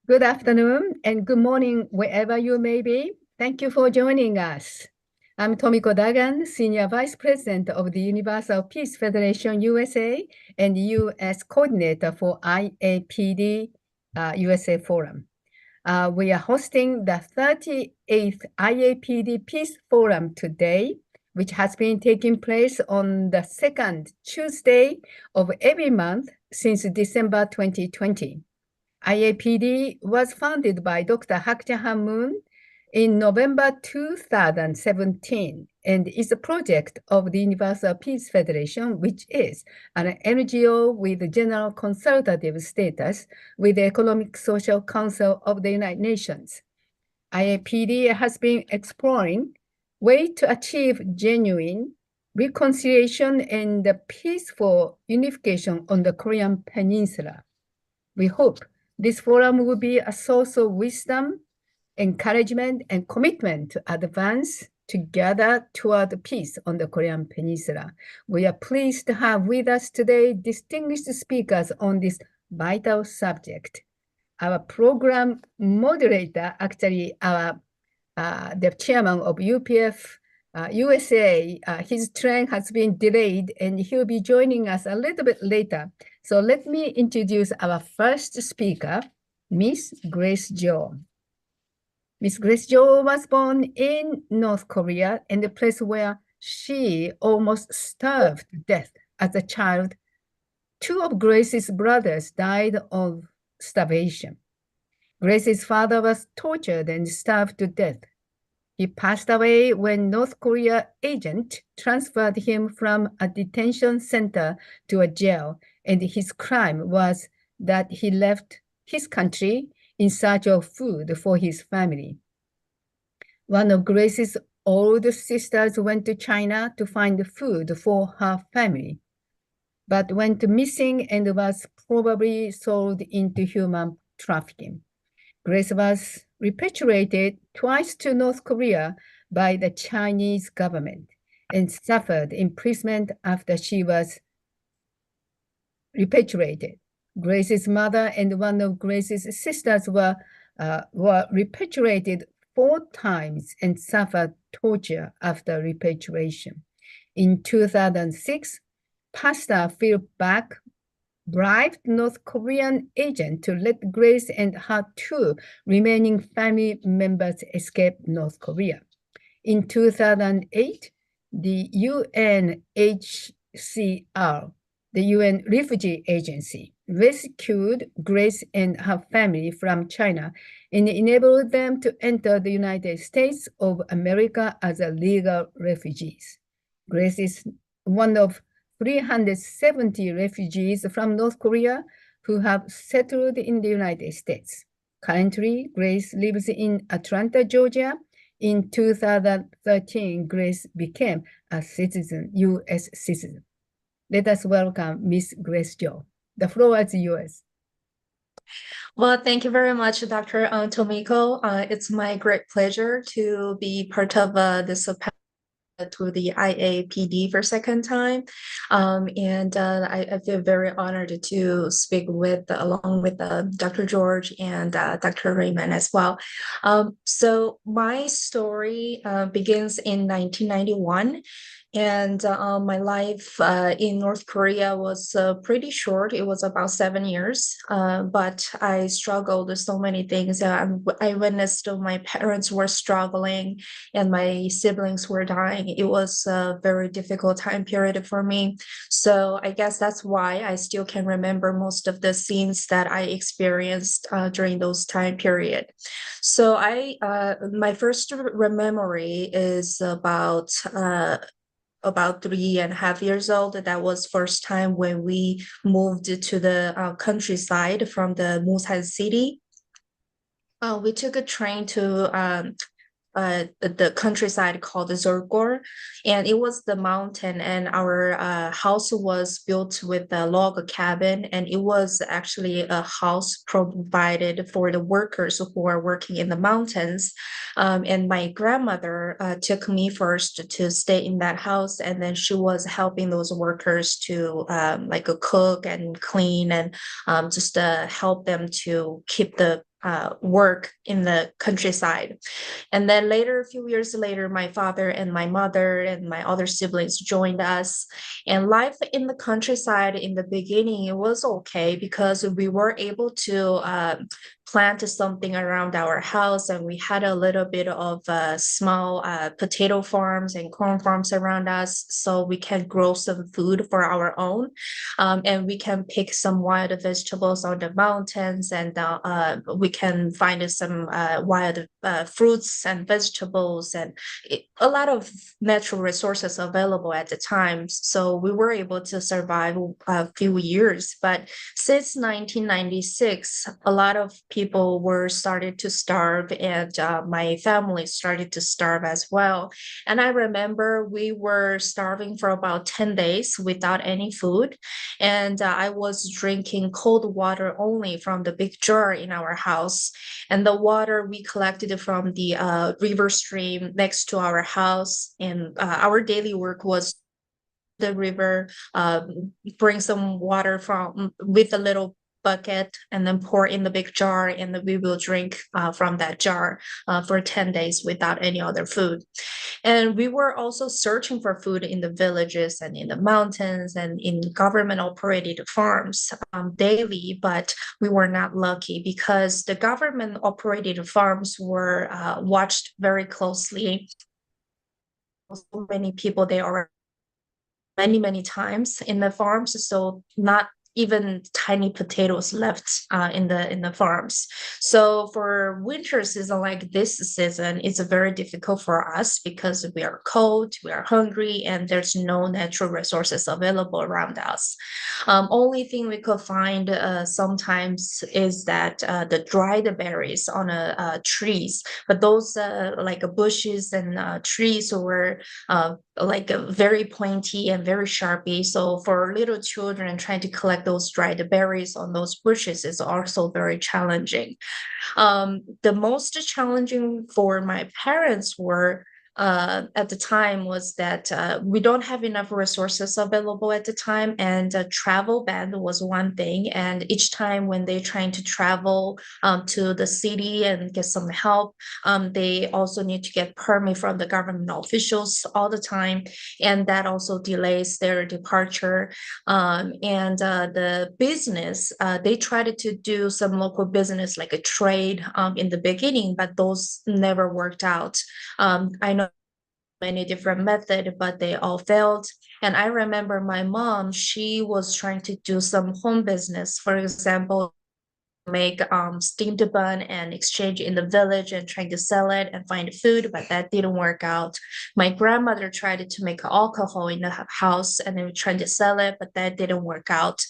Good afternoon and good morning, wherever you may be. Thank you for joining us. I'm Tomiko Dagan, Senior Vice President of the Universal Peace Federation USA and U.S. Coordinator for IAPD USA Forum. We are hosting the 38th IAPD Peace Forum today, which has been taking place on the second Tuesday of every month since December 2020. IAPD was founded by Dr. Hak Jahan Moon in November 2017 and is a project of the Universal Peace Federation, which is an NGO with general consultative status with the Economic Social Council of the United Nations. IAPD has been exploring ways to achieve genuine reconciliation and peaceful unification on the Korean Peninsula. We hope this forum will be a source of wisdom, encouragement, and commitment to advance together toward peace on the Korean Peninsula. We are pleased to have with us today distinguished speakers on this vital subject. Our program moderator, actually the chairman of UPF USA, his train has been delayed and he'll be joining us a little bit later. So let me introduce our first speaker, Miss Grace Jo. Miss Grace Jo was born in North Korea in the place where she almost starved to death as a child. Two of Grace's brothers died of starvation. Grace's father was tortured and starved to death. He passed away when North Korea agent transferred him from a detention center to a jail, and his crime was that he left his country in search of food for his family. One of Grace's older sisters went to China to find food for her family, but went missing and was probably sold into human trafficking. Grace was repatriated twice to North Korea by the Chinese government and suffered imprisonment after she was repatriated. Grace's mother and one of Grace's sisters were repatriated 4 times and suffered torture after repatriation. In 2006, Pastor Phil Bak bribed North Korean agent to let Grace and her 2 remaining family members escape North Korea. In 2008, the UNHCR, the UN Refugee Agency, rescued Grace and her family from China and enabled them to enter the United States of America as legal refugees. Grace is one of 370 refugees from North Korea who have settled in the United States. Currently, Grace lives in Atlanta, Georgia. In 2013, Grace became a citizen, U.S. citizen. Let us welcome Miss Grace Jo. The floor is yours. Well, thank you very much, Dr. Tomiko. It's my great pleasure to be part of this to the IAPD for a second time. I feel very honored to speak along with Dr. George and Dr. Raymond as well. So my story begins in 1991. And my life in North Korea was pretty short. It was about 7 years, but I struggled with so many things. I witnessed my parents were struggling and my siblings were dying. It was a very difficult time period for me. So I guess that's why I still can remember most of the scenes that I experienced during those time period. So my first memory is about 3.5 years old. That was first time when we moved to the countryside from the Musan city. We took a train to the countryside called Zergor, and it was the mountain, and our house was built with a log cabin, and it was actually a house provided for the workers who are working in the mountains. And my grandmother took me first to stay in that house, and then she was helping those workers to like cook and clean and just help them to keep the work in the countryside. And then later, a few years later, my father and my mother and my other siblings joined us. And life in the countryside in the beginning, it was okay because we were able to plant something around our house, and we had a little bit of small potato farms and corn farms around us, so we can grow some food for our own. And we can pick some wild vegetables on the mountains, and we can find some wild fruits and vegetables, and a lot of natural resources available at the time. So we were able to survive a few years. But since 1996, a lot of people were started to starve, and my family started to starve as well. And I remember we were starving for about 10 days without any food. And I was drinking cold water only from the big jar in our house. And the water we collected from the river stream next to our house. And our daily work was the river, bring some water from with a little bucket, and then pour in the big jar, and then we will drink from that jar for 10 days without any other food. And we were also searching for food in the villages and in the mountains and in government operated farms daily, but we were not lucky because the government operated farms were watched very closely. So many people, they are many times in the farms, so not even tiny potatoes left in the farms. So for winter season like this season, it's very difficult for us because we are cold, we are hungry, and there's no natural resources available around us. Only thing we could find sometimes is that the dried berries on trees, but those like bushes and trees were like very pointy and very sharpy. So for little children trying to collect those dried berries on those bushes is also very challenging. The most challenging for my parents were at the time was that we don't have enough resources available at the time, and travel ban was one thing. And each time when they're trying to travel to the city and get some help, they also need to get permit from the government officials all the time, and that also delays their departure. And the business, they tried to do some local business like a trade in the beginning, but those never worked out. I know many different methods, but they all failed. And I remember my mom, she was trying to do some home business, for example, make steamed bun and exchange in the village and trying to sell it and find food, but that didn't work out. My grandmother tried to make alcohol in the house and then trying to sell it, but that didn't work out.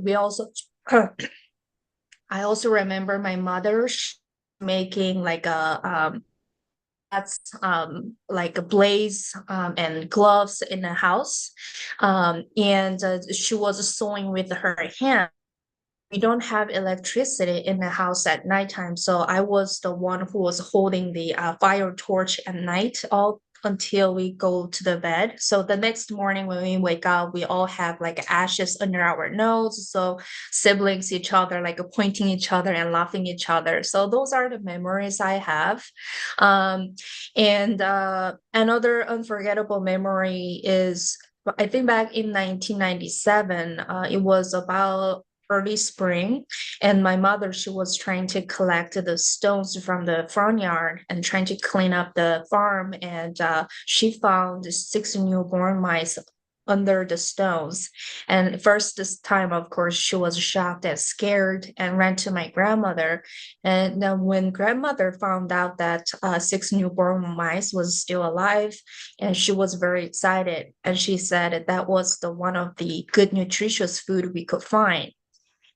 We also I also remember my mother making like a that's like a blaze and gloves in the house, and she was sewing with her hand. We don't have electricity in the house at nighttime, so I was the one who was holding the fire torch at night all until we go to the bed. So the next morning when we wake up, we all have like ashes under our nose. So siblings each other, like pointing each other and laughing each other. So those are the memories I have. And another unforgettable memory is I think back in 1997, it was about early spring, and my mother, she was trying to collect the stones from the front yard and trying to clean up the farm, and she found 6 newborn mice under the stones. And first this time, of course, she was shocked and scared and ran to my grandmother. And then when grandmother found out that 6 newborn mice was still alive, and she was very excited, and she said that was the one of the good nutritious food we could find.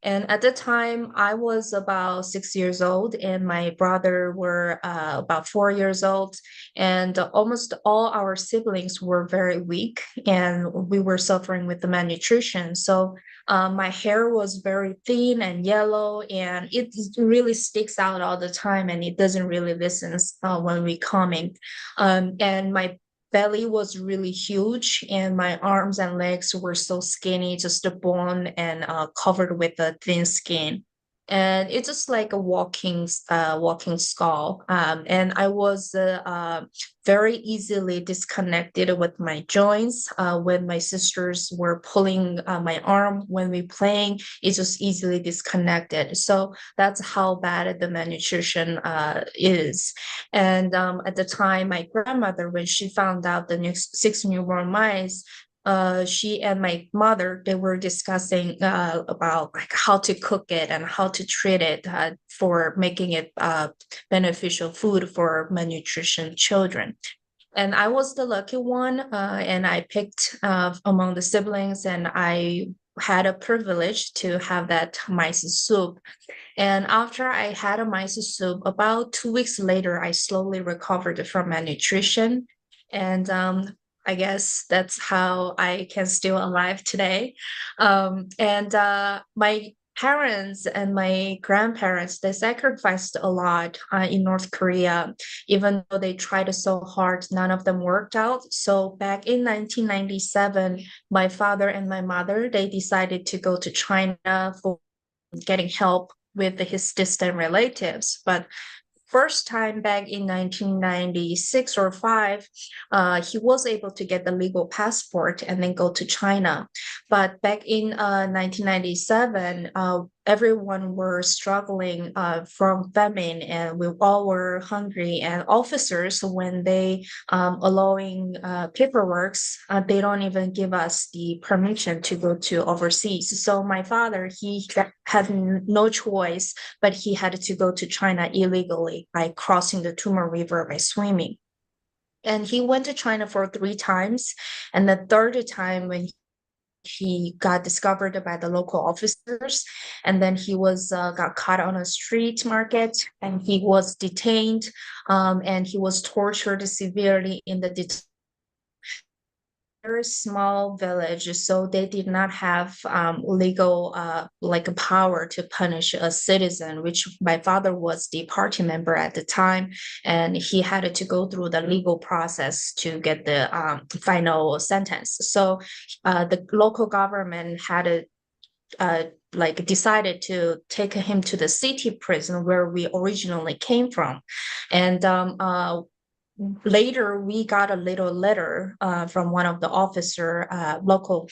And at the time, I was about 6 years old, and my brother were about 4 years old. And almost all our siblings were very weak, and we were suffering with the malnutrition. So my hair was very thin and yellow, and it really sticks out all the time, and it doesn't really listen when we coming. And my belly was really huge, and my arms and legs were so skinny, just a bone and covered with a thin skin. And it's just like a walking skull. And I was very easily disconnected with my joints. When my sisters were pulling my arm when we playing, it's just easily disconnected. So that's how bad the malnutrition is. And at the time, my grandmother, when she found out the next 6 newborn mice, she and my mother, they were discussing about like how to cook it and how to treat it for making it beneficial food for malnutrition children. And I was the lucky one, and I picked among the siblings, and I had a privilege to have that mice soup. And after I had a miso soup, about 2 weeks later, I slowly recovered from malnutrition. And I guess that's how I can still alive today. And my parents and my grandparents, they sacrificed a lot in North Korea. Even though they tried so hard, none of them worked out. So back in 1997, my father and my mother, they decided to go to China for getting help with his distant relatives. But first time back in 1996 or 5, he was able to get the legal passport and then go to China. But back in 1997, everyone were struggling from famine, and we all were hungry. And officers, when they allowing paperworks, they don't even give us the permission to go to overseas. So my father, he had no choice, but he had to go to China illegally by crossing the Tumor River by swimming. And he went to China for 3 times. And the third time, when he got discovered by the local officers, and then he was got caught on a street market, and he was detained, and he was tortured severely in the very small village, so they did not have legal like a power to punish a citizen, which my father was the party member at the time, and he had to go through the legal process to get the final sentence. So the local government had like decided to take him to the city prison where we originally came from. And later we got a little letter from one of the officer, local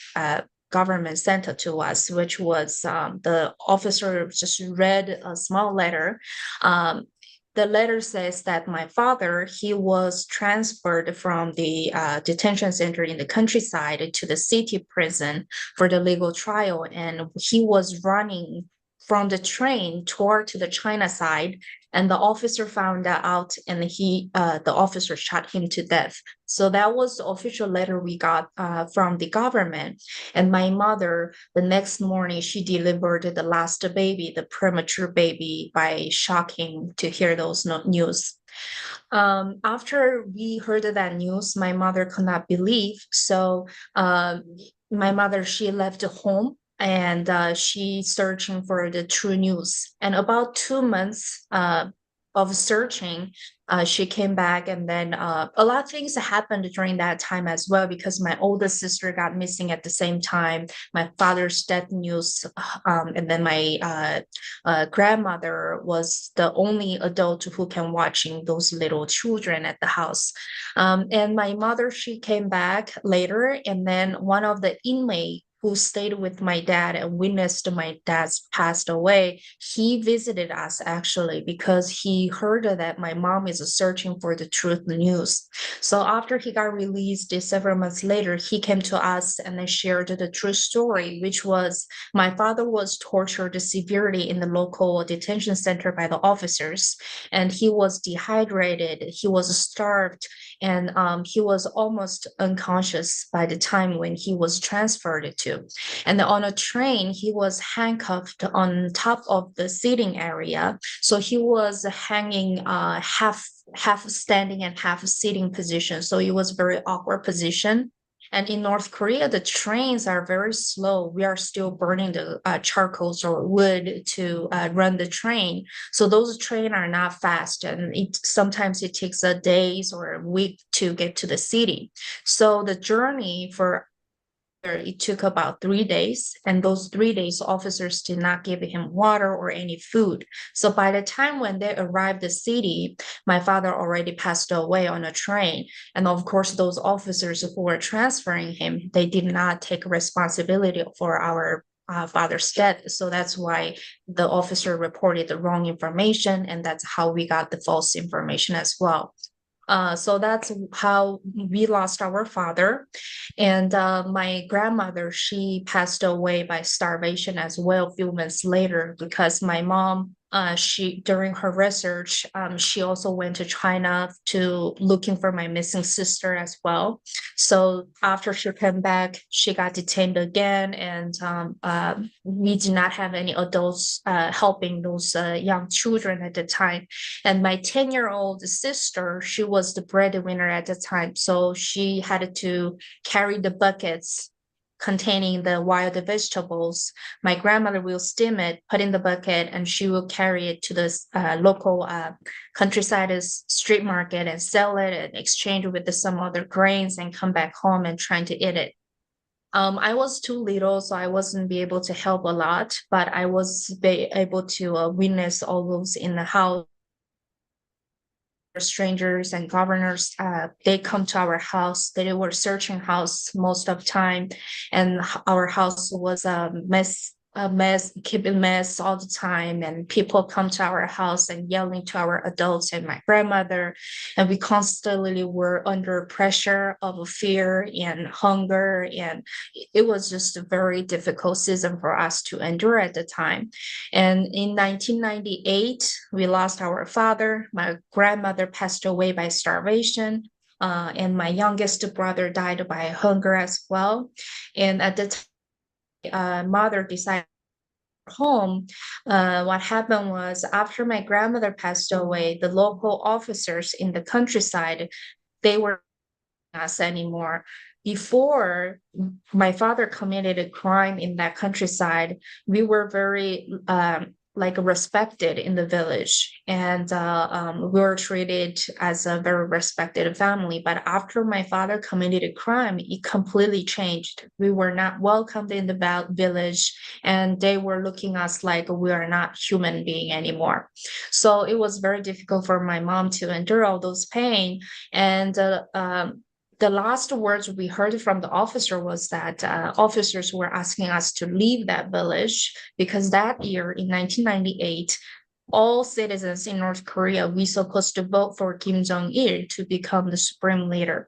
government sent it to us, which was the officer just read a small letter. The letter says that my father, he was transferred from the detention center in the countryside to the city prison for the legal trial, and he was running from the train toward to the China side, and the officer found that out, and the officer shot him to death. So that was the official letter we got from the government. And my mother, the next morning, she delivered the last baby, the premature baby, by shocking to hear those news. After we heard that news, my mother could not believe. So my mother, she left home, and she searching for the true news. And about 2 months of searching, she came back, and then a lot of things happened during that time as well, because my oldest sister got missing at the same time, my father's death news, and then my grandmother was the only adult who can watching those little children at the house. And my mother, she came back later, and then one of the inmates who stayed with my dad and witnessed my dad's passed away, he visited us actually because he heard that my mom is searching for the truth news. So after he got released several months later, he came to us and then shared the true story, which was my father was tortured severely in the local detention center by the officers, and he was dehydrated, he was starved, and he was almost unconscious by the time when he was transferred to to. And then on a train, he was handcuffed on top of the seating area. So he was hanging half standing and half sitting position. So it was very awkward position. And in North Korea, the trains are very slow. We are still burning the charcoals or wood to run the train. So those trains are not fast, and sometimes it takes a days or a week to get to the city. So the journey for it took about 3 days, and those 3 days officers did not give him water or any food. So by the time when they arrived the city, my father already passed away on a train. And of course, those officers who were transferring him, they did not take responsibility for our father's death. So that's why the officer reported the wrong information, and that's how we got the false information as well. So that's how we lost our father. And my grandmother, she passed away by starvation as well a few months later, because my mom, she during her research, she also went to China to looking for my missing sister as well. So after she came back, she got detained again, and we did not have any adults helping those young children at the time. And my 10-year-old sister, she was the breadwinner at the time, so she had to carry the buckets containing the wild vegetables. My grandmother will steam it, put in the bucket, and she will carry it to the local countryside street market and sell it and exchange it with some other grains and come back home and trying to eat it. I was too little, so I wasn't be able to help a lot, but I was able to witness all those in the house. Strangers and governors, they come to our house. They were searching house most of the time, and our house was a mess, keeping mess all the time. And people come to our house and yelling to our adults and my grandmother, and we constantly were under pressure of fear and hunger, and it was just a very difficult season for us to endure at the time. And in 1998, we lost our father. My grandmother passed away by starvation, and my youngest brother died by hunger as well. And at the time, mother decided home. What happened was, after my grandmother passed away, the local officers in the countryside, they were not us anymore. Before my father committed a crime in that countryside, we were very like respected in the village, and we were treated as a very respected family. But after my father committed a crime, it completely changed. We were not welcomed in the village, and they were looking at us like we are not human being anymore. So it was very difficult for my mom to endure all those pain. And the last words we heard from the officer was that officers were asking us to leave that village, because that year in 1998, all citizens in North Korea, we supposed to vote for Kim Jong-il to become the supreme leader.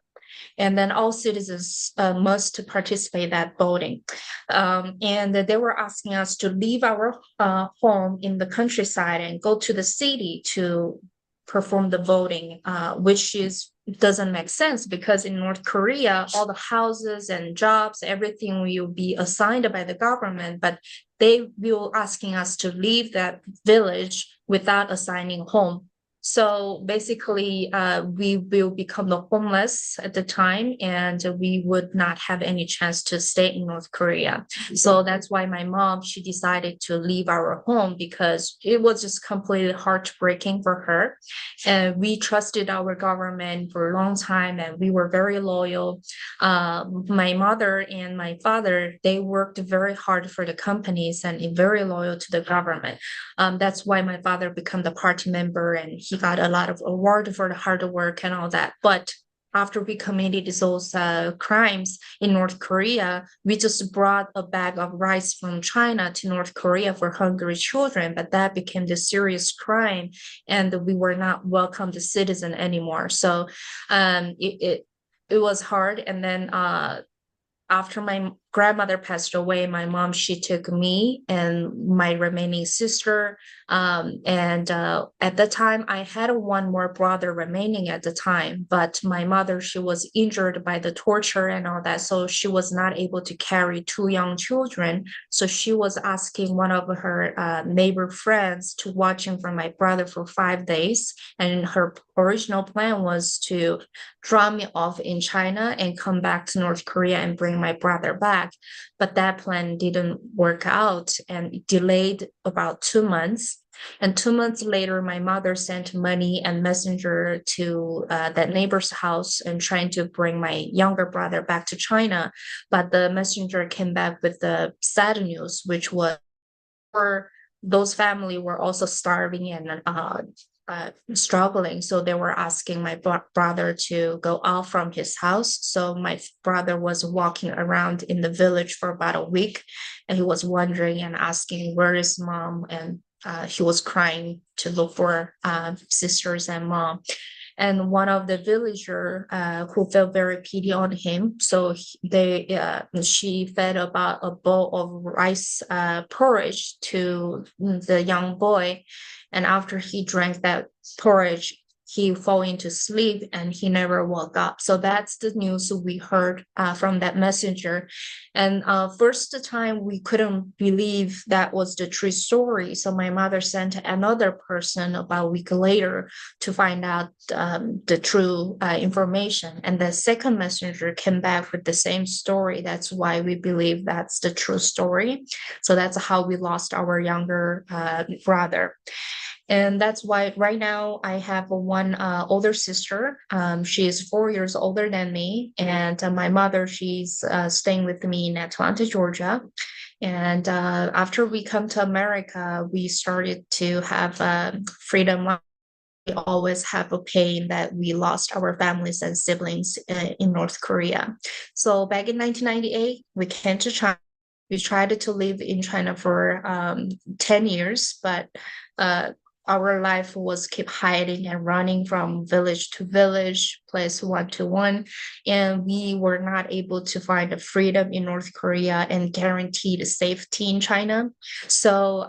And then all citizens must participate that voting. And they were asking us to leave our home in the countryside and go to the city to perform the voting, which doesn't make sense, because in North Korea, all the houses and jobs, everything will be assigned by the government, but they will asking us to leave that village without assigning home. So basically, we will become the homeless at the time, and we would not have any chance to stay in North Korea. So that's why my mom, she decided to leave our home, because it was just completely heartbreaking for her. And we trusted our government for a long time, and we were very loyal. My mother and my father, they worked very hard for the companies and very loyal to the government. That's why my father became the party member, and he got a lot of award for the hard work and all that. But after we committed those crimes in North Korea, we just brought a bag of rice from China to North Korea for hungry children, but that became the serious crime, and we were not welcomed as citizen anymore. So it was hard. And then after my grandmother passed away, my mom, she took me and my remaining sister. At the time, I had one more brother remaining at the time, but my mother, she was injured by the torture and all that, so she was not able to carry two young children. So she was asking one of her neighbor friends to watch him for my brother for 5 days. And her original plan was to drop me off in China and come back to North Korea and bring my brother back. But that plan didn't work out and it delayed about 2 months. And 2 months later, my mother sent money and messenger to that neighbor's house and trying to bring my younger brother back to China. But the messenger came back with the sad news, which was those family were also starving and struggling. So they were asking my brother to go out from his house. So my brother was walking around in the village for about a week, and he was wondering and asking, where is mom? And he was crying to look for sisters and mom. And one of the villager who felt very pity on him, so she fed about a bowl of rice porridge to the young boy, and after he drank that porridge, he fell into sleep and he never woke up. So that's the news we heard from that messenger. And first time we couldn't believe that was the true story. So my mother sent another person about a week later to find out the true information. And the second messenger came back with the same story. That's why we believe that's the true story. So that's how we lost our younger brother. And that's why right now I have one older sister. She is 4 years older than me. And my mother, she's staying with me in Atlanta, Georgia. And after we come to America, we started to have freedom. We always have a pain that we lost our families and siblings in North Korea. So back in 1998, we came to China. We tried to live in China for 10 years, but our life was keep hiding and running from village to village, place one to one, and we were not able to find the freedom in North Korea and guarantee the safety in China. So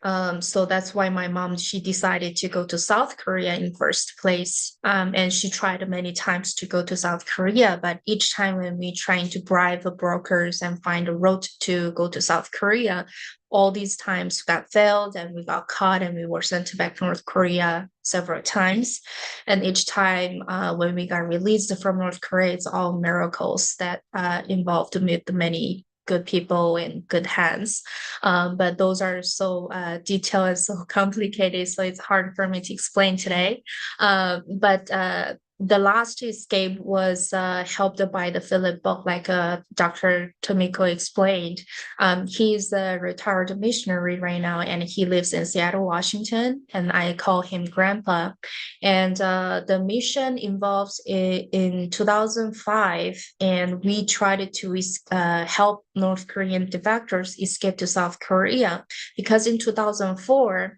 that's why my mom, she decided to go to South Korea in first place. And she tried many times to go to South Korea, but each time when we trying to bribe the brokers and find a road to go to South Korea, all these times got failed and we got caught and we were sent back to North Korea several times. And each time when we got released from North Korea, it's all miracles that involved to meet the many good people in good hands. But those are so detailed and so complicated, so it's hard for me to explain today. But the last escape was helped by the Philip book, like Dr. Tomiko explained. He's a retired missionary right now, and he lives in Seattle, Washington, and I call him Grandpa. And the mission involves in 2005, and we tried to help North Korean defectors escape to South Korea, because in 2004,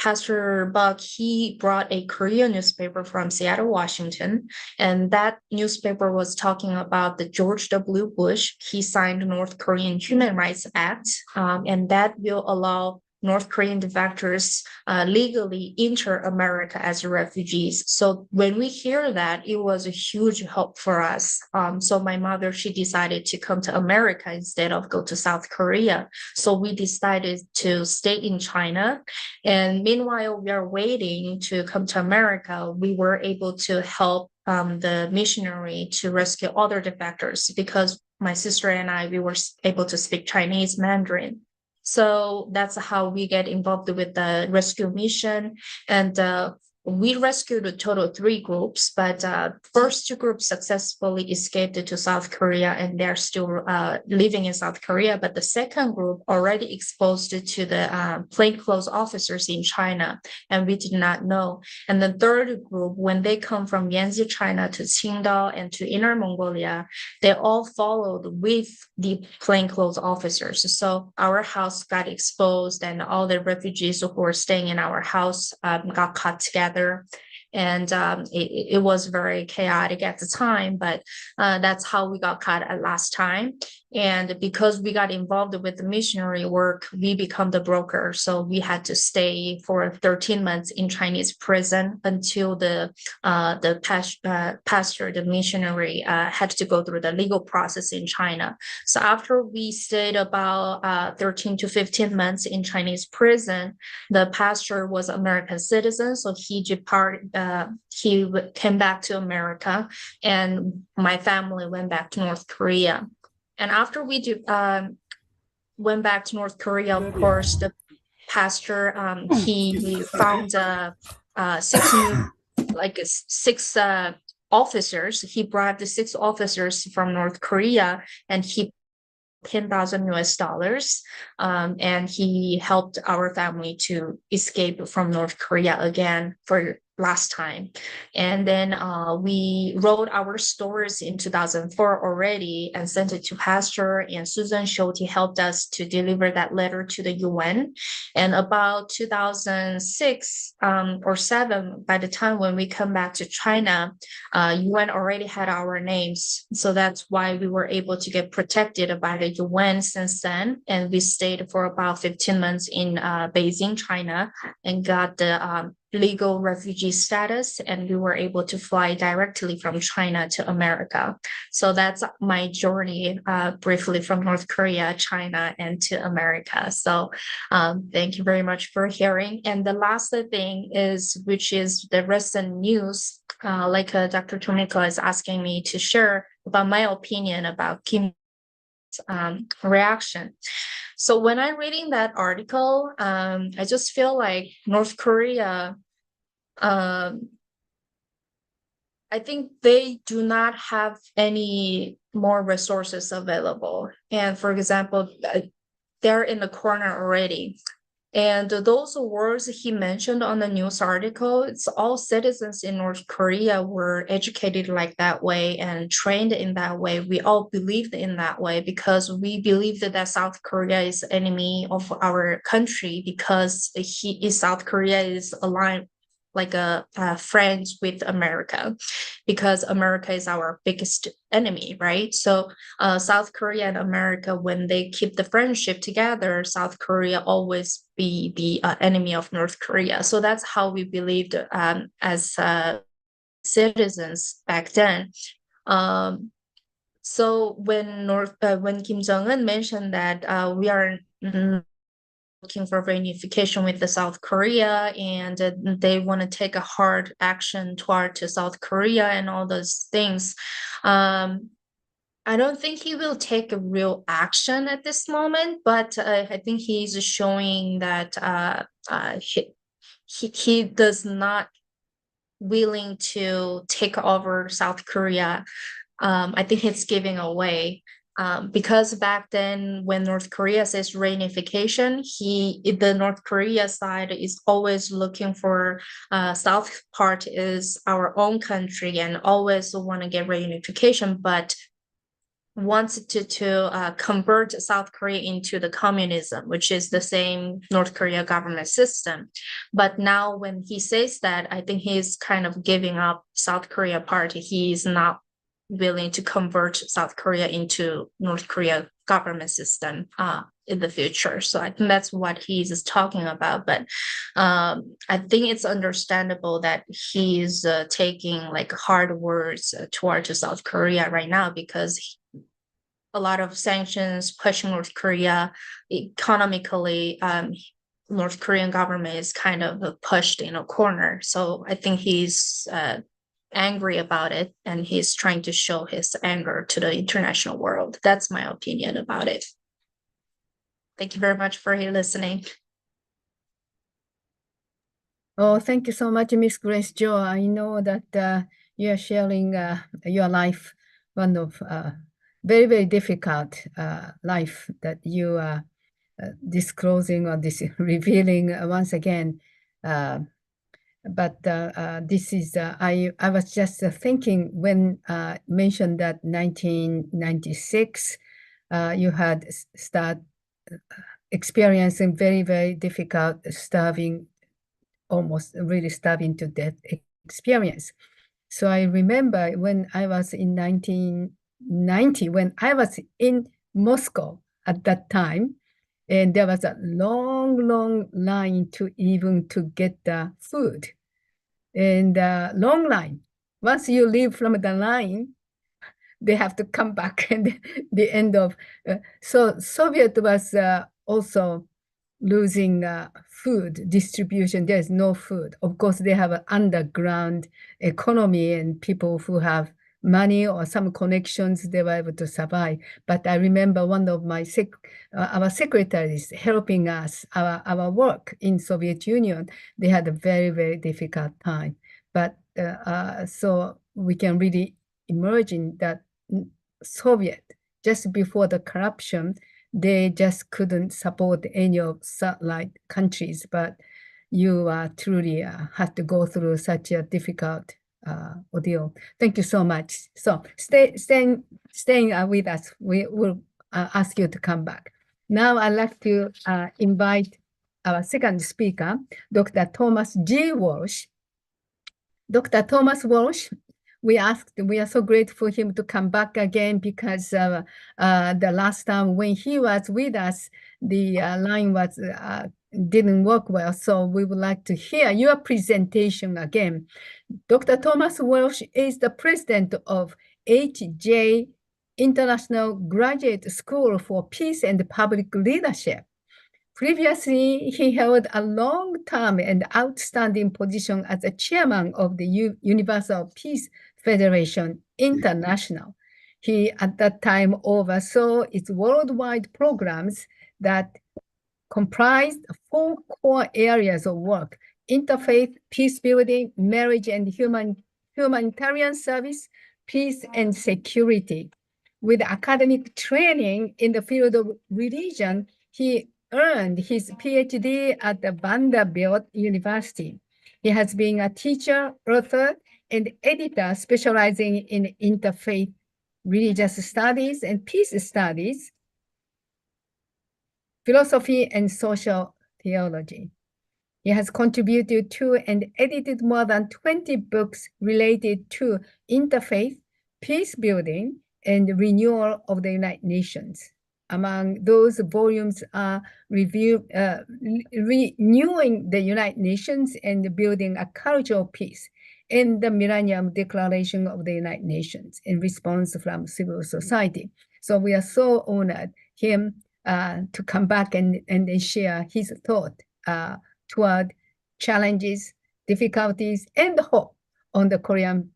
Pastor Buck, he brought a Korean newspaper from Seattle, Washington, and that newspaper was talking about the George W. Bush. He signed the North Korean Human Rights Act, and that will allow North Korean defectors legally enter America as refugees. So when we hear that, it was a huge help for us. So my mother, she decided to come to America instead of go to South Korea. So we decided to stay in China. And meanwhile, we are waiting to come to America. We were able to help the missionary to rescue other defectors, because my sister and I, we were able to speak Chinese Mandarin. So that's how we get involved with the rescue mission. And we rescued a total of 3 groups, but first 2 groups successfully escaped to South Korea, and they're still living in South Korea. But the second group already exposed to the plainclothes officers in China, and we did not know. And the third group, when they come from Yanzi, China to Qingdao and to Inner Mongolia, they all followed with the plainclothes officers. So our house got exposed, and all the refugees who were staying in our house got caught together. And it was very chaotic at the time, but that's how we got caught at last time. And because we got involved with the missionary work, we become the broker. So we had to stay for 13 months in Chinese prison until the pastor, the missionary, had to go through the legal process in China. So after we stayed about 13 to 15 months in Chinese prison, the pastor was American citizen, so he came back to America, and my family went back to North Korea. And after we went back to North Korea, of course, the pastor he found six officers. He bribed the 6 officers from North Korea, and he $10,000 and he helped our family to escape from North Korea again for last time. And then we wrote our stories in 2004 already and sent it to Pastor, and Susan Schulte helped us to deliver that letter to the UN. And about 2006 or 7, by the time when we come back to China, UN already had our names. So that's why we were able to get protected by the UN since then. And we stayed for about 15 months in Beijing, China, and got the legal refugee status, and we were able to fly directly from China to America. So that's my journey briefly from North Korea, China, and to America. So thank you very much for hearing. And the last thing is, which is the recent news, like Dr. Tomiko is asking me to share about my opinion about Kim's reaction. So when I'm reading that article, I just feel like North Korea, I think they do not have any more resources available. And for example, they're in the corner already. And those words he mentioned on the news article, it's all citizens in North Korea were educated like that way and trained in that way. We all believed in that way because we believed that South Korea is enemy of our country, because South Korea is aligned like friends with America, because America is our biggest enemy, right? So South Korea and America, when they keep the friendship together, South Korea always be the enemy of North Korea. So that's how we believed as citizens back then. So when Kim Jong-un mentioned that we are looking for reunification with the South Korea, and they want to take a hard action toward to South Korea and all those things. I don't think he will take a real action at this moment, but I think he's showing that he does not willing to take over South Korea. I think he's giving away. Because back then, when North Korea says reunification, the North Korea side is always looking for South part is our own country and always want to get reunification, but wants to convert South Korea into the communism, which is the same North Korea government system. But now when he says that, I think he's kind of giving up South Korea part. He's not willing to convert South Korea into North Korea government system in the future. So I think that's what he's talking about. But I think it's understandable that he's taking like hard words towards South Korea right now, because a lot of sanctions pushing North Korea economically. North Korean government is kind of pushed in a corner. So I think he's angry about it, and he's trying to show his anger to the international world. That's my opinion about it. Thank you very much for listening. Oh, thank you so much, Miss Grace Jo. I know that you are sharing your life, one of very, very difficult life that you are disclosing or revealing once again. But this is, I was just thinking when mentioned that 1996, you had start experiencing very, very difficult starving, almost really starving to death experience. So I remember when I was in 1990, when I was in Moscow at that time, and there was a long, long line to even to get the food, and long line. Once you leave from the line, they have to come back and the end of so Soviet was also losing food distribution. There's no food. Of course, they have an underground economy and people who have money or some connections, they were able to survive. But I remember one of my our secretaries helping us, our work in Soviet Union, they had a very, very difficult time. But so we can really imagine that Soviet, just before the corruption, they just couldn't support any of satellite countries, but you truly had to go through such a difficult ordeal. Thank you so much. So staying with us. We will ask you to come back. Now I'd like to invite our second speaker, Dr. Thomas G. Walsh. Dr. Thomas Walsh, we are so grateful for him to come back again because the last time when he was with us, the line was didn't work well. So we would like to hear your presentation again. Dr. Thomas Walsh is the president of HJ International Graduate School for Peace and Public Leadership. Previously, he held a long-term and outstanding position as a chairman of the Universal Peace Federation International. He, at that time, oversaw its worldwide programs that comprised 4 core areas of work: interfaith, peace building, marriage and humanitarian service, peace and security. With academic training in the field of religion, he earned his PhD at the Vanderbilt University. He has been a teacher, author, and editor specializing in interfaith religious studies and peace studies, philosophy, and social theology. He has contributed to and edited more than 20 books related to interfaith, peace building, and renewal of the United Nations. Among those volumes are renewing the United Nations and building a culture of peace, and the Millennium Declaration of the United Nations in response from civil society. So we are so honored him to come back and share his thought toward challenges, difficulties, and hope on the Korean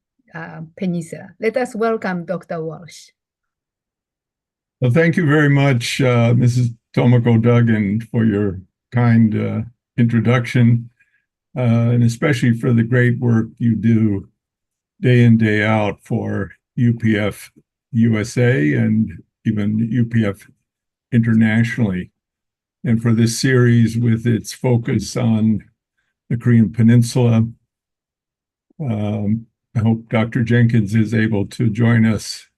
Peninsula. Let us welcome Dr. Walsh. Well, thank you very much, Mrs. Tomoko Duggan, for your kind introduction, and especially for the great work you do day in, day out for UPF USA and even UPF internationally. And for this series with its focus on the Korean Peninsula. I hope Dr. Jenkins is able to join us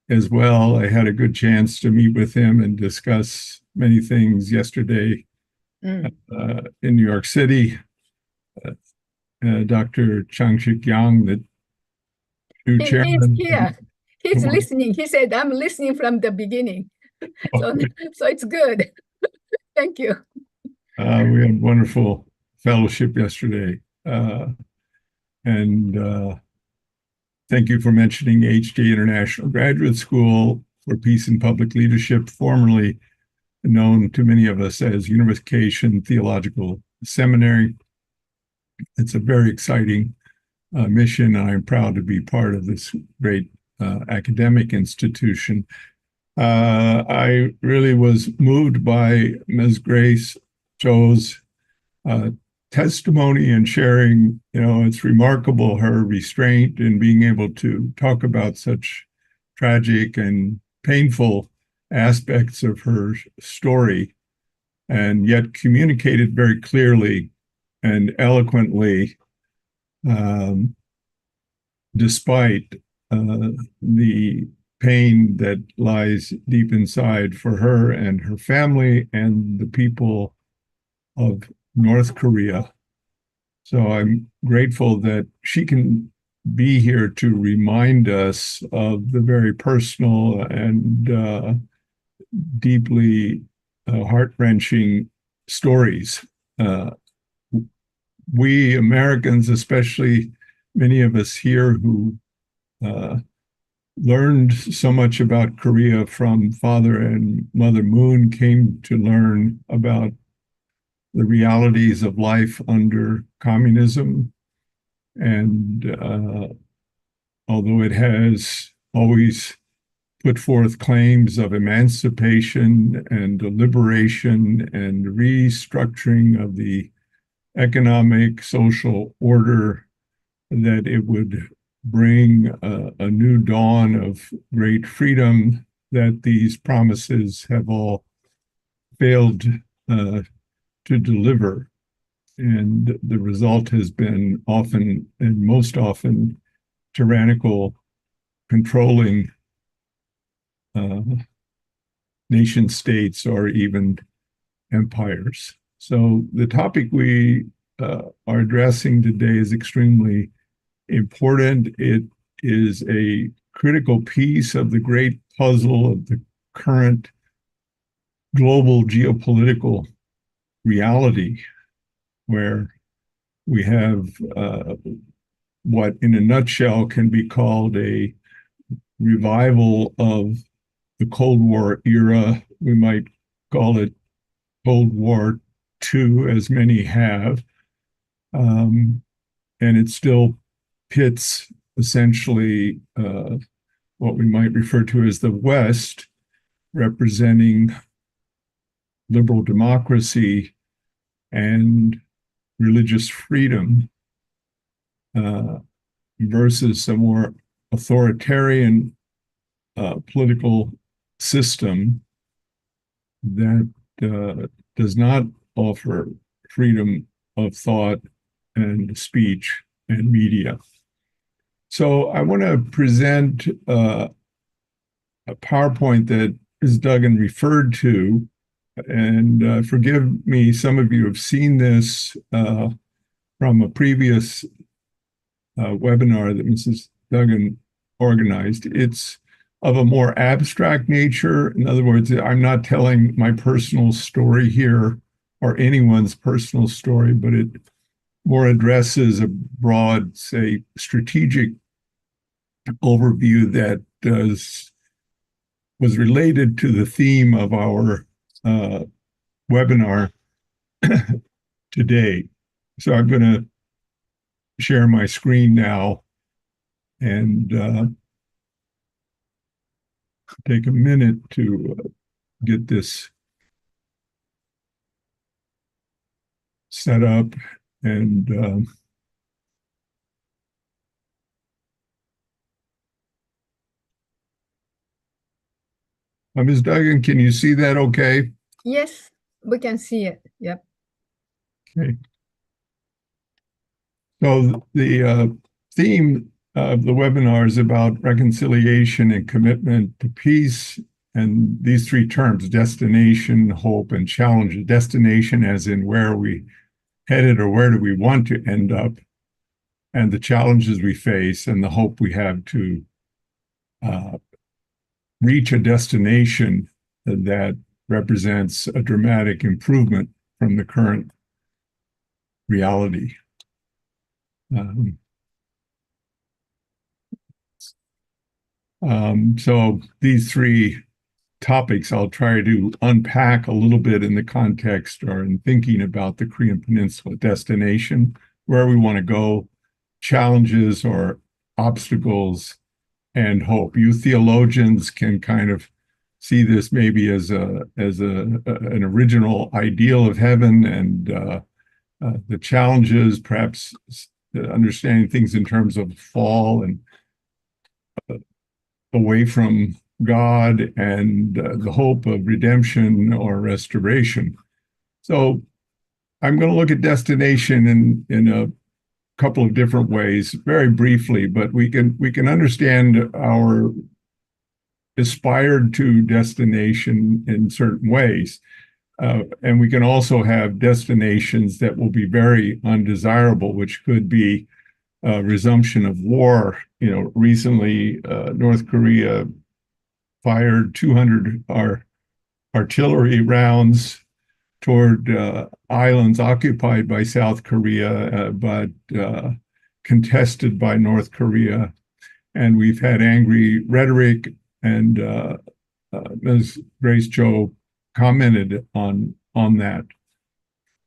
as well. I had a good chance to meet with him and discuss many things yesterday in New York City. Dr. Chang-Shik Yang, the new chairman. He's here. He's listening. He said, I'm listening from the beginning. So it's good. Thank you. We had wonderful fellowship yesterday. And thank you for mentioning HJ International Graduate School for Peace and Public Leadership, formerly known to many of us as Unification Theological Seminary. It's a very exciting mission, and I'm proud to be part of this great academic institution. I really was moved by Ms. Grace Cho's testimony and sharing. It's remarkable, her restraint in being able to talk about such tragic and painful aspects of her story, and yet communicate it very clearly and eloquently, despite the pain that lies deep inside for her and her family and the people of North Korea. So I'm grateful that she can be here to remind us of the very personal and deeply heart-wrenching stories. We Americans, especially many of us here who learned so much about Korea from Father and Mother Moon, came to learn about the realities of life under communism. And although it has always put forth claims of emancipation and liberation and restructuring of the economic, social order, that it would bring a new dawn of great freedom, that these promises have all failed to deliver. And the result has been often, and most often, tyrannical, controlling nation states or even empires. So the topic we are addressing today is extremely important. It is a critical piece of the great puzzle of the current global geopolitical reality, where we have what in a nutshell can be called a revival of the Cold War era. We might call it Cold War II, as many have. And it still pits essentially what we might refer to as the West, representing liberal democracy and religious freedom, versus a more authoritarian political system that does not offer freedom of thought and speech and media. So I want to present a PowerPoint that Ms. Duggan referred to, and forgive me, some of you have seen this from a previous webinar that Mrs. Duggan organized. It's of a more abstract nature. In other words, I'm not telling my personal story here or anyone's personal story, but it more addresses a broad, say, strategic overview that was related to the theme of our webinar today. So I'm going to share my screen now and take a minute to get this set up. And Ms. Duggan, can you see that okay? Yes, we can see it. Yep. Okay. So the theme of the webinar is about reconciliation and commitment to peace. And these three terms: destination, hope, and challenge. Destination as in where we headed or where do we want to end up, and the challenges we face and the hope we have to reach a destination that represents a dramatic improvement from the current reality. So these three topics I'll try to unpack a little bit in the context or in thinking about the Korean Peninsula: destination, where we want to go, challenges or obstacles, and hope. You theologians can kind of see this maybe as an original ideal of heaven, and the challenges, perhaps understanding things in terms of fall and away from God, and the hope of redemption or restoration. So I'm going to look at destination in a couple of different ways, very briefly, but we can understand our aspired to destination in certain ways. And we can also have destinations that will be very undesirable, which could be resumption of war. Recently, North Korea fired 200 artillery rounds toward islands occupied by South Korea, but contested by North Korea. And we've had angry rhetoric, and Ms. Grace Cho commented on that.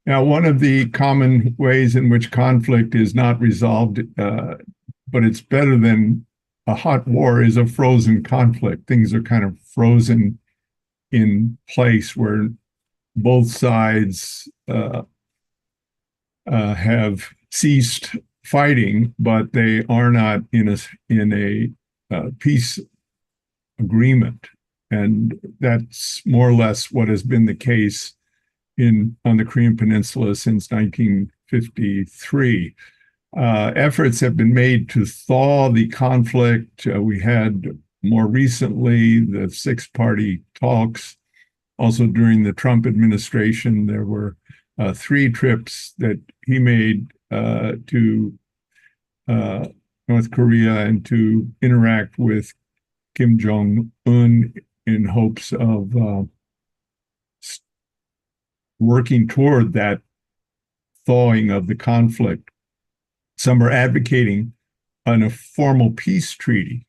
Now, one of the common ways in which conflict is not resolved, but it's better than a hot war, is a frozen conflict. Things are kind of frozen in place where both sides have ceased fighting, but they are not in a peace agreement. And that's more or less what has been the case on the Korean Peninsula since 1953. Efforts have been made to thaw the conflict. We had more recently the six-party talks. Also during the Trump administration, there were 3 trips that he made to North Korea and to interact with Kim Jong-un in hopes of working toward that thawing of the conflict. Some are advocating a formal peace treaty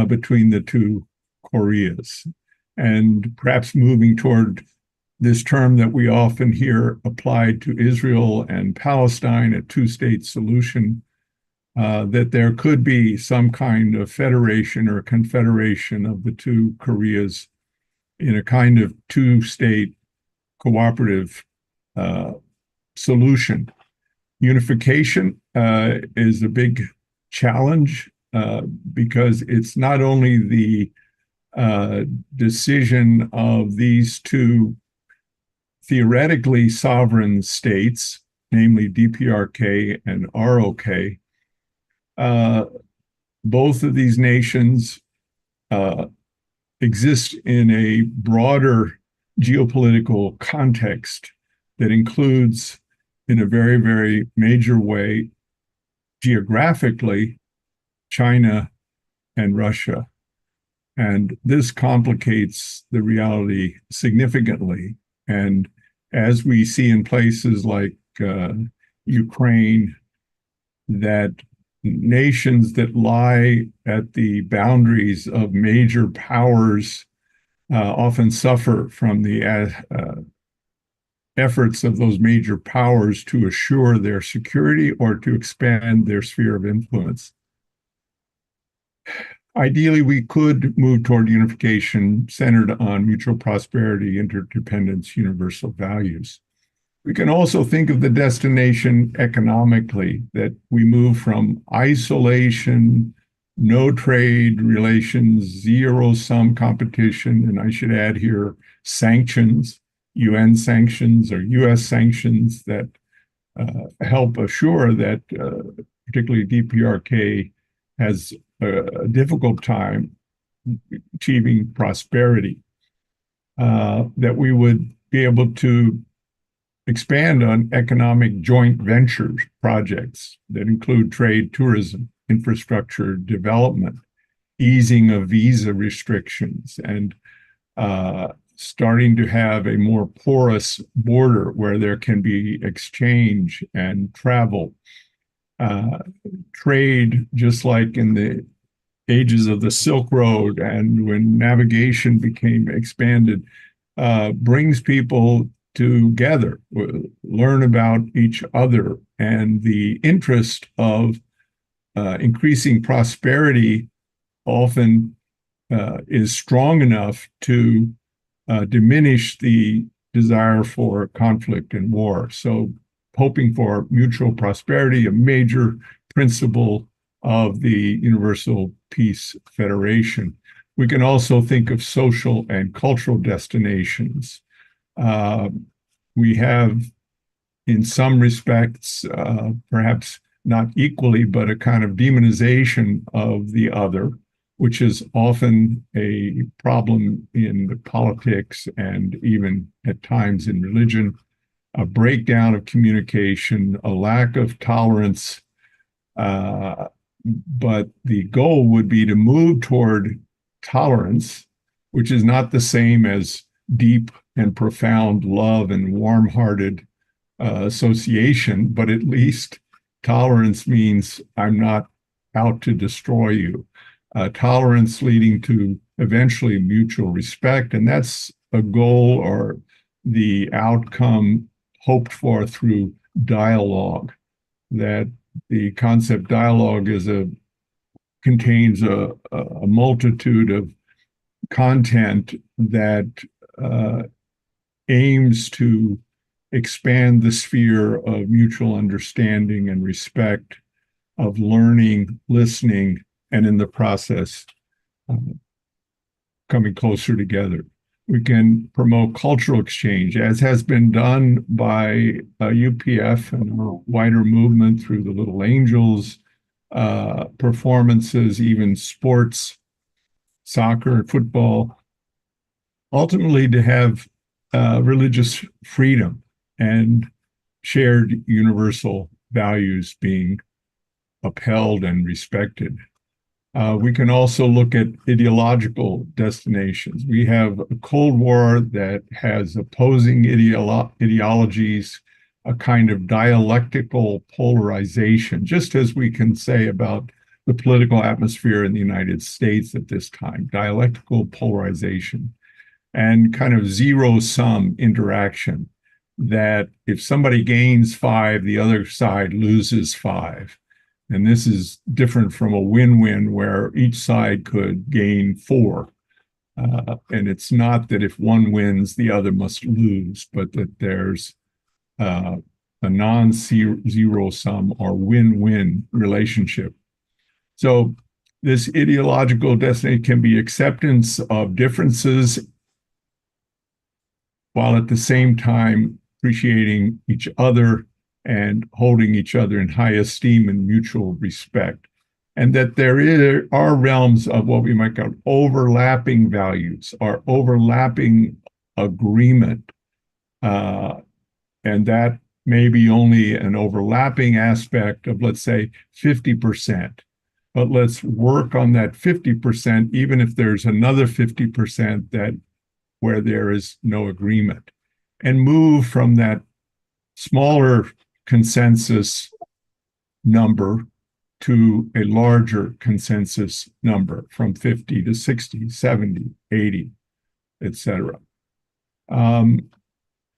between the two Koreas, and perhaps moving toward this term that we often hear applied to Israel and Palestine, a two-state solution, that there could be some kind of federation or confederation of the two Koreas in a kind of two-state cooperative solution. Unification is a big challenge because it's not only the decision of these two theoretically sovereign states, namely DPRK and ROK. Both of these nations exist in a broader geopolitical context that includes, in a very, very major way, geographically, China and Russia. And this complicates the reality significantly. And as we see in places like Ukraine, that nations that lie at the boundaries of major powers often suffer from the efforts of those major powers to assure their security or to expand their sphere of influence. Ideally, we could move toward unification centered on mutual prosperity, interdependence, universal values. We can also think of the destination economically, that we move from isolation, no trade relations, zero-sum competition, and I should add here sanctions, UN sanctions or US sanctions that help assure that particularly DPRK has a difficult time achieving prosperity, that we would be able to expand on economic joint venture projects that include trade, tourism, infrastructure development, easing of visa restrictions, and starting to have a more porous border where there can be exchange and travel. Trade, just like in the ages of the Silk Road and when navigation became expanded, brings people together, learn about each other, and the interest of increasing prosperity often is strong enough to diminish the desire for conflict and war. So hoping for mutual prosperity, a major principle of the Universal Peace Federation. We can also think of social and cultural destinations. We have, in some respects, perhaps not equally, but a kind of demonization of the other, which is often a problem in the politics and even at times in religion, a breakdown of communication, a lack of tolerance. But the goal would be to move toward tolerance, which is not the same as deep and profound love and warm-hearted association, but at least tolerance means I'm not out to destroy you. Tolerance leading to eventually mutual respect, and that's a goal or the outcome hoped for through dialogue. That the concept dialogue contains a multitude of content that aims to expand the sphere of mutual understanding and respect, of learning, listening, and in the process, coming closer together. We can promote cultural exchange, as has been done by UPF and a wider movement through the Little Angels, performances, even sports, soccer, football, ultimately to have religious freedom and shared universal values being upheld and respected. We can also look at ideological destinations. We have a Cold War that has opposing ideologies, a kind of dialectical polarization, just as we can say about the political atmosphere in the United States at this time, dialectical polarization, and kind of zero-sum interaction, that if somebody gains 5, the other side loses 5. And this is different from a win-win where each side could gain 4. And it's not that if one wins, the other must lose, but that there's a non-zero-sum or win-win relationship. So this ideological destiny can be acceptance of differences while at the same time appreciating each other and holding each other in high esteem and mutual respect. And that there are realms of what we might call overlapping values or overlapping agreement. And that may be only an overlapping aspect of, let's say, 50%. But let's work on that 50%, even if there's another 50% where there is no agreement, and move from that smaller consensus number to a larger consensus number, from 50 to 60, 70, 80, etc.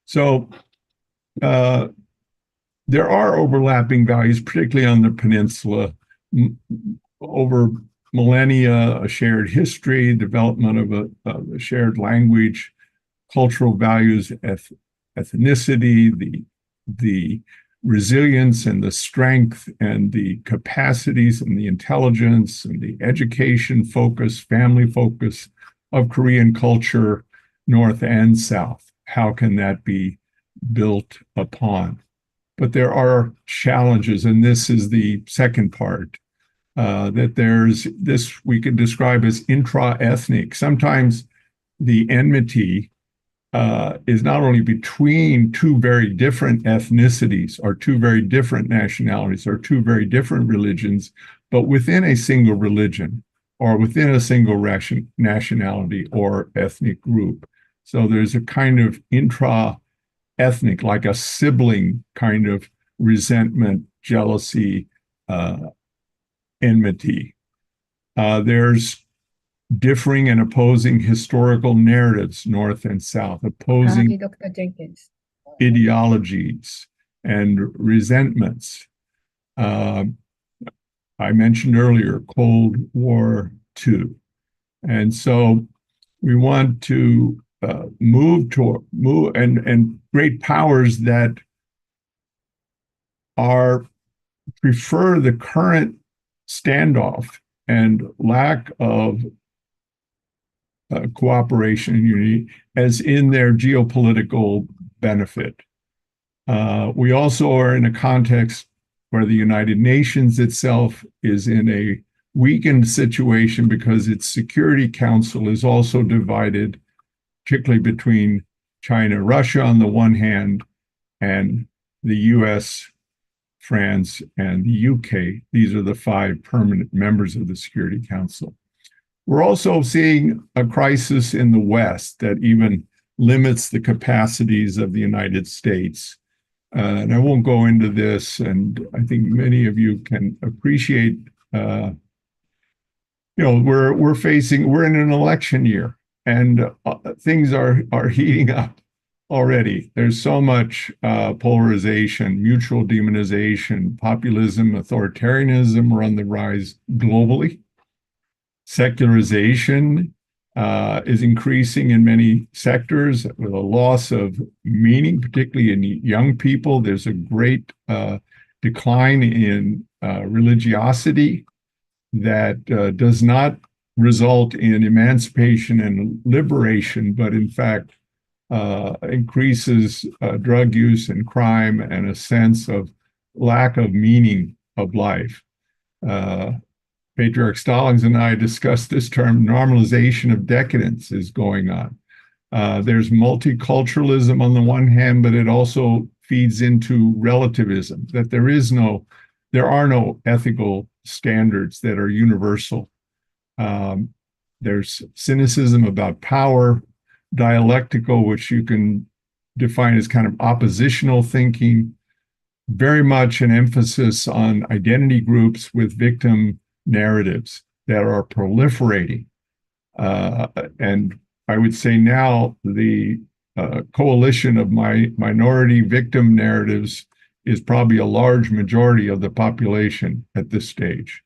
So there are overlapping values, particularly on the peninsula, over millennia, a shared history, development of a shared language, cultural values, ethnicity, the resilience and the strength and the capacities and the intelligence and the education focus, family focus of Korean culture, North and South. How can that be built upon? But there are challenges, and this is the second part, that there's this we could describe as intra-ethnic. Sometimes the enmity is not only between two very different ethnicities or two very different nationalities or two very different religions, but within a single religion or within a single nationality or ethnic group. So there's a kind of intra-ethnic, like a sibling kind of resentment, jealousy, enmity. There's differing and opposing historical narratives, North and South, opposing Dr. Jenkins. ideologies and resentments. I mentioned earlier Cold War II. And so we want to move and great powers that prefer the current standoff and lack of cooperation and unity as in their geopolitical benefit. We also are in a context where the United Nations itself is in a weakened situation because its Security Council is also divided, particularly between China, Russia on the one hand, and the US, France, and the UK. These are the 5 permanent members of the Security Council. We're also seeing a crisis in the West that even limits the capacities of the United States. And I won't go into this, and I think many of you can appreciate, we're in an election year, and things are heating up already. There's so much polarization, mutual demonization, populism, authoritarianism are on the rise globally. Secularization is increasing in many sectors with a loss of meaning, particularly in young people. There's a great decline in religiosity that does not result in emancipation and liberation, but in fact increases drug use and crime and a sense of lack of meaning of life. Patriarch Stallings and I discussed this term, normalization of decadence is going on. There's multiculturalism on the one hand, but it also feeds into relativism, that there are no ethical standards that are universal. There's cynicism about power, dialectical, which you can define as kind of oppositional thinking, very much an emphasis on identity groups with victim narratives that are proliferating. And I would say now the coalition of minority victim narratives is probably a large majority of the population at this stage.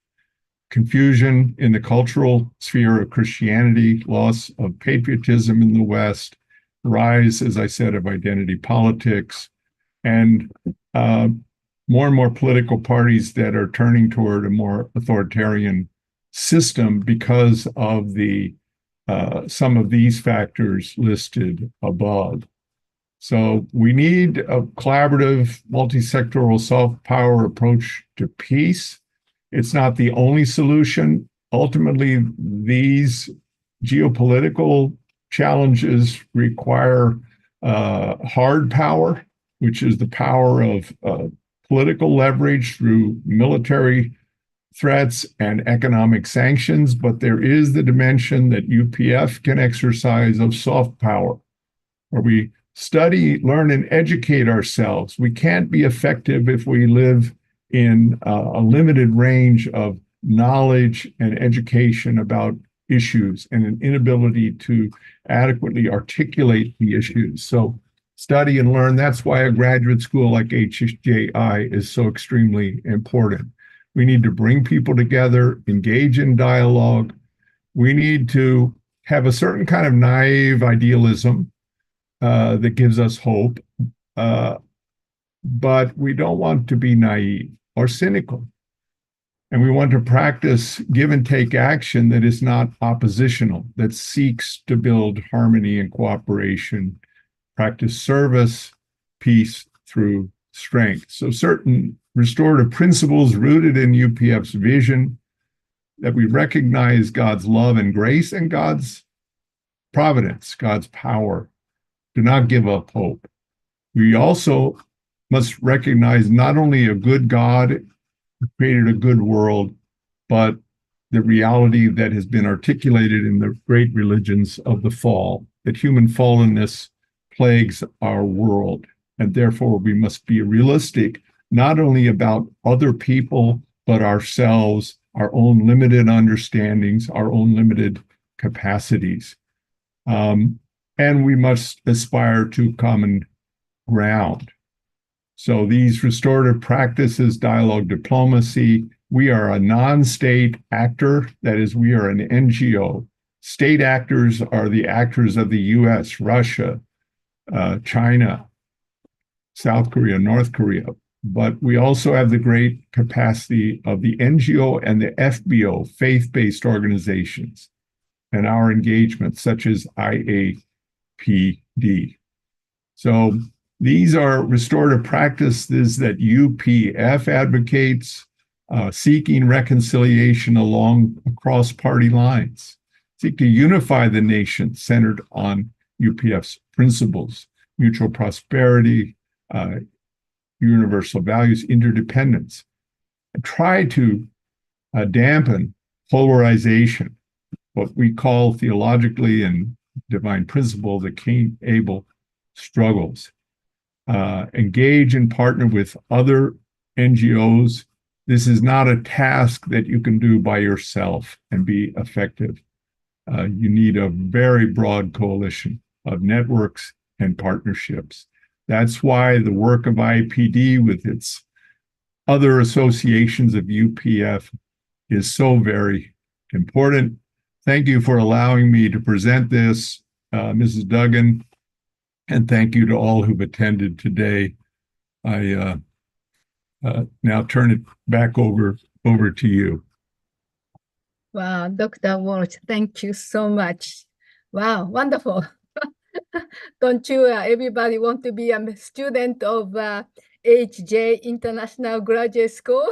Confusion in the cultural sphere of Christianity, loss of patriotism in the West, rise, as I said, of identity politics, and more and more political parties that are turning toward a more authoritarian system because of some of these factors listed above. So we need a collaborative, multi-sectoral, soft power approach to peace. It's not the only solution. Ultimately, these geopolitical challenges require hard power, which is the power of political leverage through military threats and economic sanctions, but there is the dimension that UPF can exercise of soft power, where we study, learn, and educate ourselves. We can't be effective if we live in a limited range of knowledge and education about issues and an inability to adequately articulate the issues. So study and learn. That's why a graduate school like HJI is so extremely important. We need to bring people together, engage in dialogue. We need to have a certain kind of naive idealism that gives us hope, but we don't want to be naive or cynical. And we want to practice give and take action that is not oppositional, that seeks to build harmony and cooperation, practice service, peace through strength. So certain restorative principles rooted in UPF's vision, that we recognize God's love and grace and God's providence, God's power. Do not give up hope. We also must recognize not only a good God who created a good world, but the reality that has been articulated in the great religions of the fall, that human fallenness plagues our world. And therefore, we must be realistic, not only about other people, but ourselves, our own limited understandings, our own limited capacities. And we must aspire to common ground. So these restorative practices, dialogue diplomacy, we are a non-state actor. That is, we are an NGO. State actors are the actors of the US, Russia, China, South Korea, North Korea. But we also have the great capacity of the NGO and the FBO, faith-based organizations, and our engagements, such as IAPD. So these are restorative practices that UPF advocates. seeking reconciliation across party lines, seek to unify the nation centered on UPF's principles, mutual prosperity, universal values, interdependence, and try to dampen polarization, what we call theologically and divine principle, the Cain Abel struggles. Engage and partner with other NGOs. This is not a task that you can do by yourself and be effective. You need a very broad coalition of networks and partnerships. That's why the work of IAPD with its other associations of UPF is so very important. Thank you for allowing me to present this, Mrs. Duggan, and thank you to all who've attended today. I now turn it back over to you. Wow, Dr. Walsh, thank you so much. Wow, wonderful. Don't you, everybody want to be a student of HJ International Graduate School?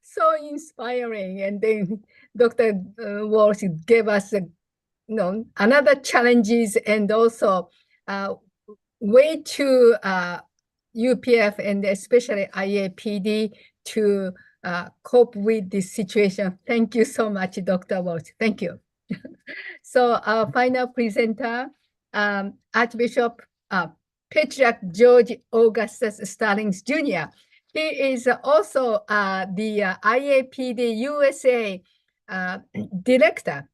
So inspiring. And then Dr. Walsh gave us another challenges and also way to UPF and especially IAPD to cope with this situation. Thank you so much, Dr. Walsh. Thank you. So our final presenter, Archbishop Patriarch George Augustus Stallings Jr. He is also the IAPD USA director.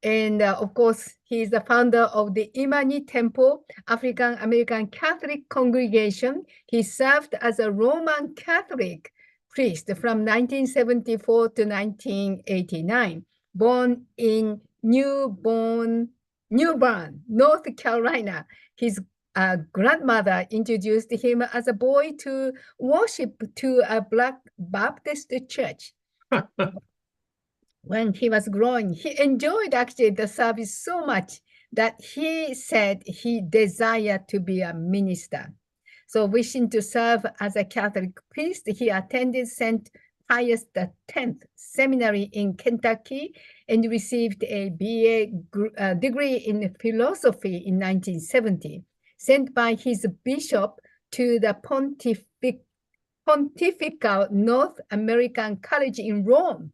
And of course, he is the founder of the Imani Temple African American Catholic Congregation. He served as a Roman Catholic priest from 1974 to 1989, born in New Bern, North Carolina. His grandmother introduced him as a boy to worship to a Black Baptist church. When he was growing, he enjoyed actually the service so much that he said he desired to be a minister. So wishing to serve as a Catholic priest, he attended St. Pius X Seminary in Kentucky and received a BA degree in philosophy in 1970, sent by his bishop to the Pontifical North American College in Rome.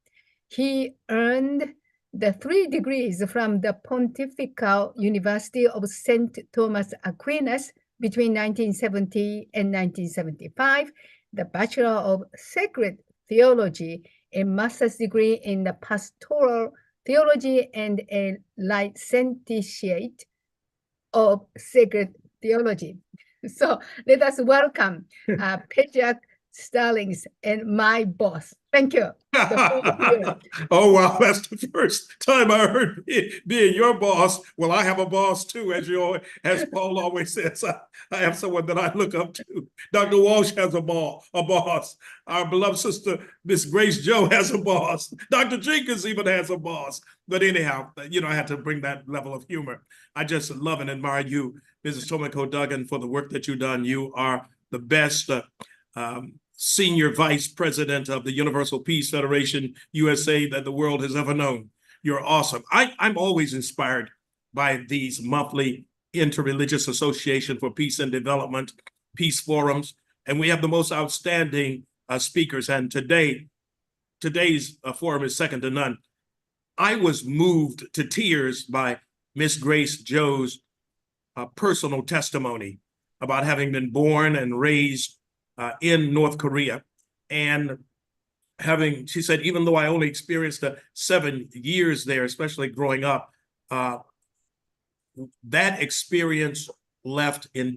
He earned the 3 degrees from the Pontifical University of St. Thomas Aquinas between 1970 and 1975, the Bachelor of Sacred Theology, a master's degree in the Pastoral Theology, and a licentiate of Sacred Theology. So let us welcome Patriarch Stallings and my boss. Thank you. Oh, wow. That's the first time I heard being your boss. Well, I have a boss too, as Paul always says. I have someone that I look up to. Dr. Walsh has a boss. Our beloved sister, Miss Grace Joe, has a boss. Dr. Jenkins even has a boss. But anyhow, I had to bring that level of humor. I just love and admire you, Mrs. Tomiko Duggan, for the work that you've done. You are the best senior vice president of the Universal Peace Federation USA that the world has ever known. You're awesome. I'm always inspired by these monthly interreligious association for peace and development, peace forums, and we have the most outstanding speakers. And today's forum is second to none. I was moved to tears by Miss Grace Joe's personal testimony about having been born and raised in North Korea, and she said, even though I only experienced 7 years there, especially growing up, that experience left an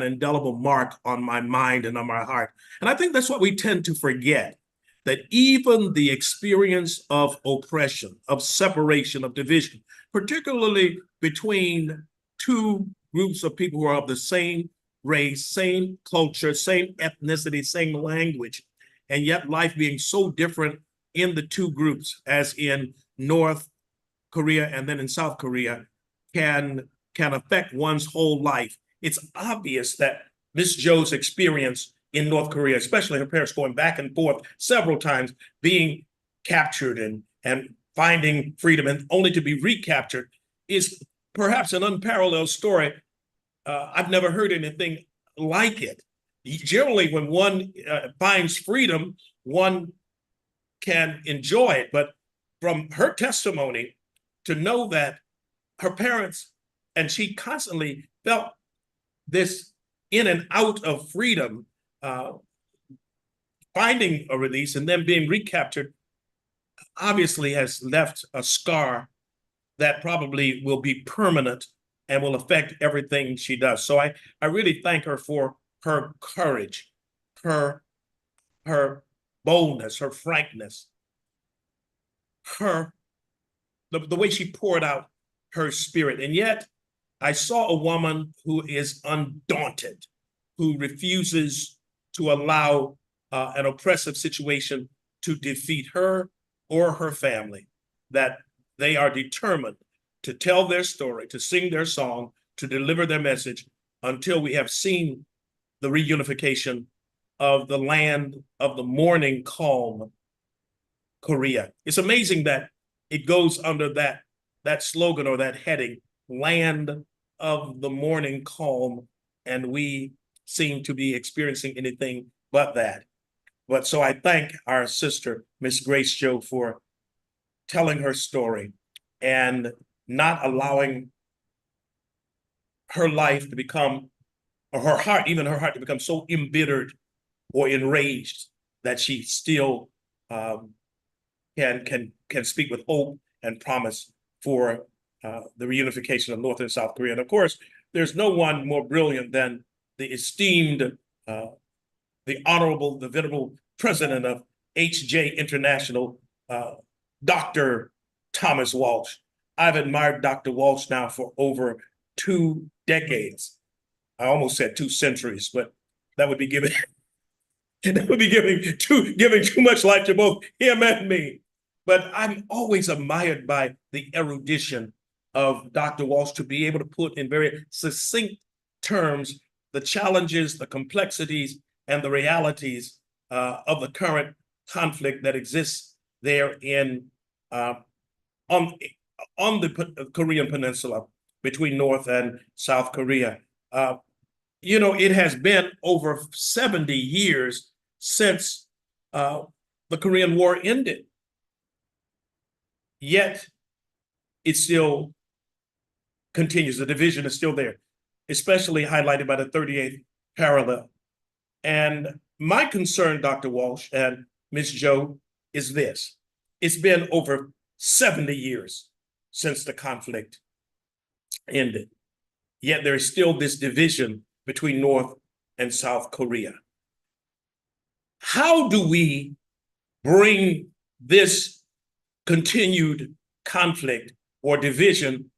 indelible mark on my mind and on my heart. And I think that's what we tend to forget, that even the experience of oppression, of separation, of division, particularly between 2 groups of people who are of the same race, same culture, same ethnicity, same language, and yet life being so different in the 2 groups, as in North Korea and then in South Korea, can affect one's whole life. It's obvious that Miss Joe's experience in North Korea, especially her parents going back and forth several times, being captured and finding freedom and only to be recaptured, is perhaps an unparalleled story. I've never heard anything like it. Generally, when one finds freedom, one can enjoy it. But from her testimony, to know that her parents, and she constantly felt this in and out of freedom, finding a release and then being recaptured, obviously has left a scar that probably will be permanent and will affect everything she does. So I really thank her for her courage, her boldness, her frankness, the way she poured out her spirit. And yet I saw a woman who is undaunted, who refuses to allow an oppressive situation to defeat her or her family, that they are determined to tell their story, to sing their song, to deliver their message until we have seen the reunification of the land of the morning calm, Korea. It's amazing that it goes under that slogan or that heading, land of the morning calm, and we seem to be experiencing anything but that. But so I thank our sister, Miss Grace Jo, for telling her story and not allowing her life to become, or her heart, even her heart to become so embittered or enraged that she still can speak with hope and promise for the reunification of North and South Korea. And of course, there's no one more brilliant than the esteemed, the honorable, the venerable president of HJ International, Dr. Thomas Walsh. I've admired Dr. Walsh now for over 2 decades. I almost said 2 centuries, but that would be giving giving too much life to both him and me. But I'm always admired by the erudition of Dr. Walsh to be able to put in very succinct terms the challenges, the complexities, and the realities of the current conflict that exists there on the Korean Peninsula between North and South Korea. You know, it has been over 70 years since the Korean War ended. Yet it still continues. The division is still there, especially highlighted by the 38th parallel. And my concern, Dr. Walsh and Ms. Jo, is this. It's been over 70 years since the conflict ended. Yet there is still this division between North and South Korea. How do we bring this continued conflict or division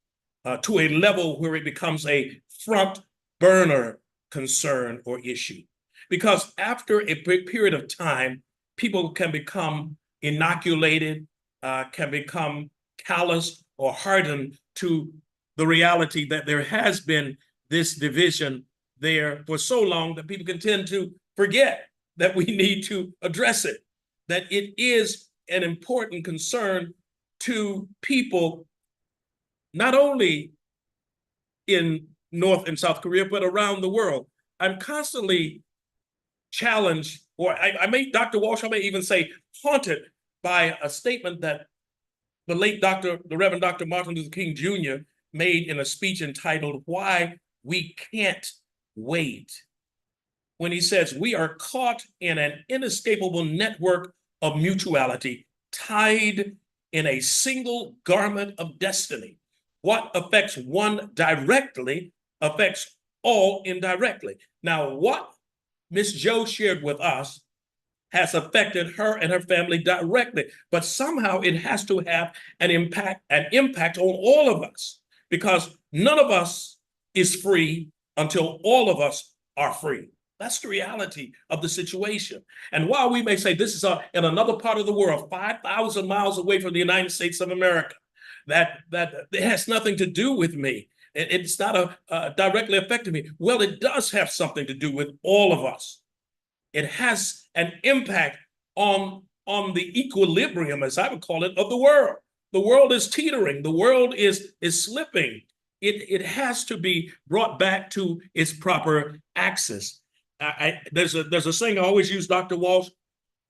to a level where it becomes a front burner concern or issue? Because after a period of time, people can become inoculated, can become callous or hardened to the reality that there has been this division there for so long that people can tend to forget that we need to address it, that it is an important concern to people, not only in North and South Korea, but around the world. I'm constantly challenged, or Dr. Walsh, I may even say haunted by a statement that the late the Reverend Dr. Martin Luther King Jr. made in a speech entitled, "Why We Can't Wait," when he says, "We are caught in an inescapable network of mutuality, tied in a single garment of destiny. What affects one directly affects all indirectly." Now, what Ms. Jo shared with us has affected her and her family directly, but somehow it has to have an impact on all of us, because none of us is free until all of us are free. That's the reality of the situation. And while we may say this is in another part of the world, 5,000 miles away from the United States of America, that it has nothing to do with me, it's not directly affecting me. Well, it does have something to do with all of us. it has an impact on the equilibrium, as I would call it, of the world. The world is teetering. The world is slipping. It has to be brought back to its proper axis. There's a saying I always use, Dr. Walsh,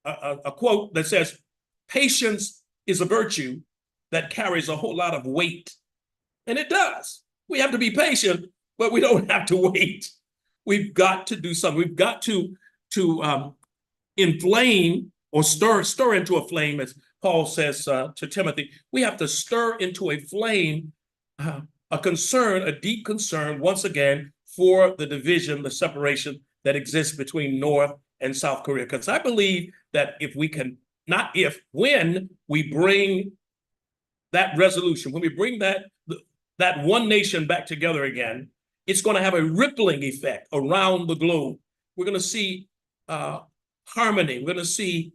a quote that says, "Patience is a virtue that carries a whole lot of weight." And it does. We have to be patient, but we don't have to wait. We've got to do something. We've got to inflame or stir into a flame, as Paul says to Timothy. We have to stir into a flame a concern, a deep concern, once again, for the division, the separation that exists between North and South Korea. Because I believe that if we can, not if, when we bring that resolution, when we bring that one nation back together again, it's going to have a rippling effect around the globe. We're going to see harmony. We're going to see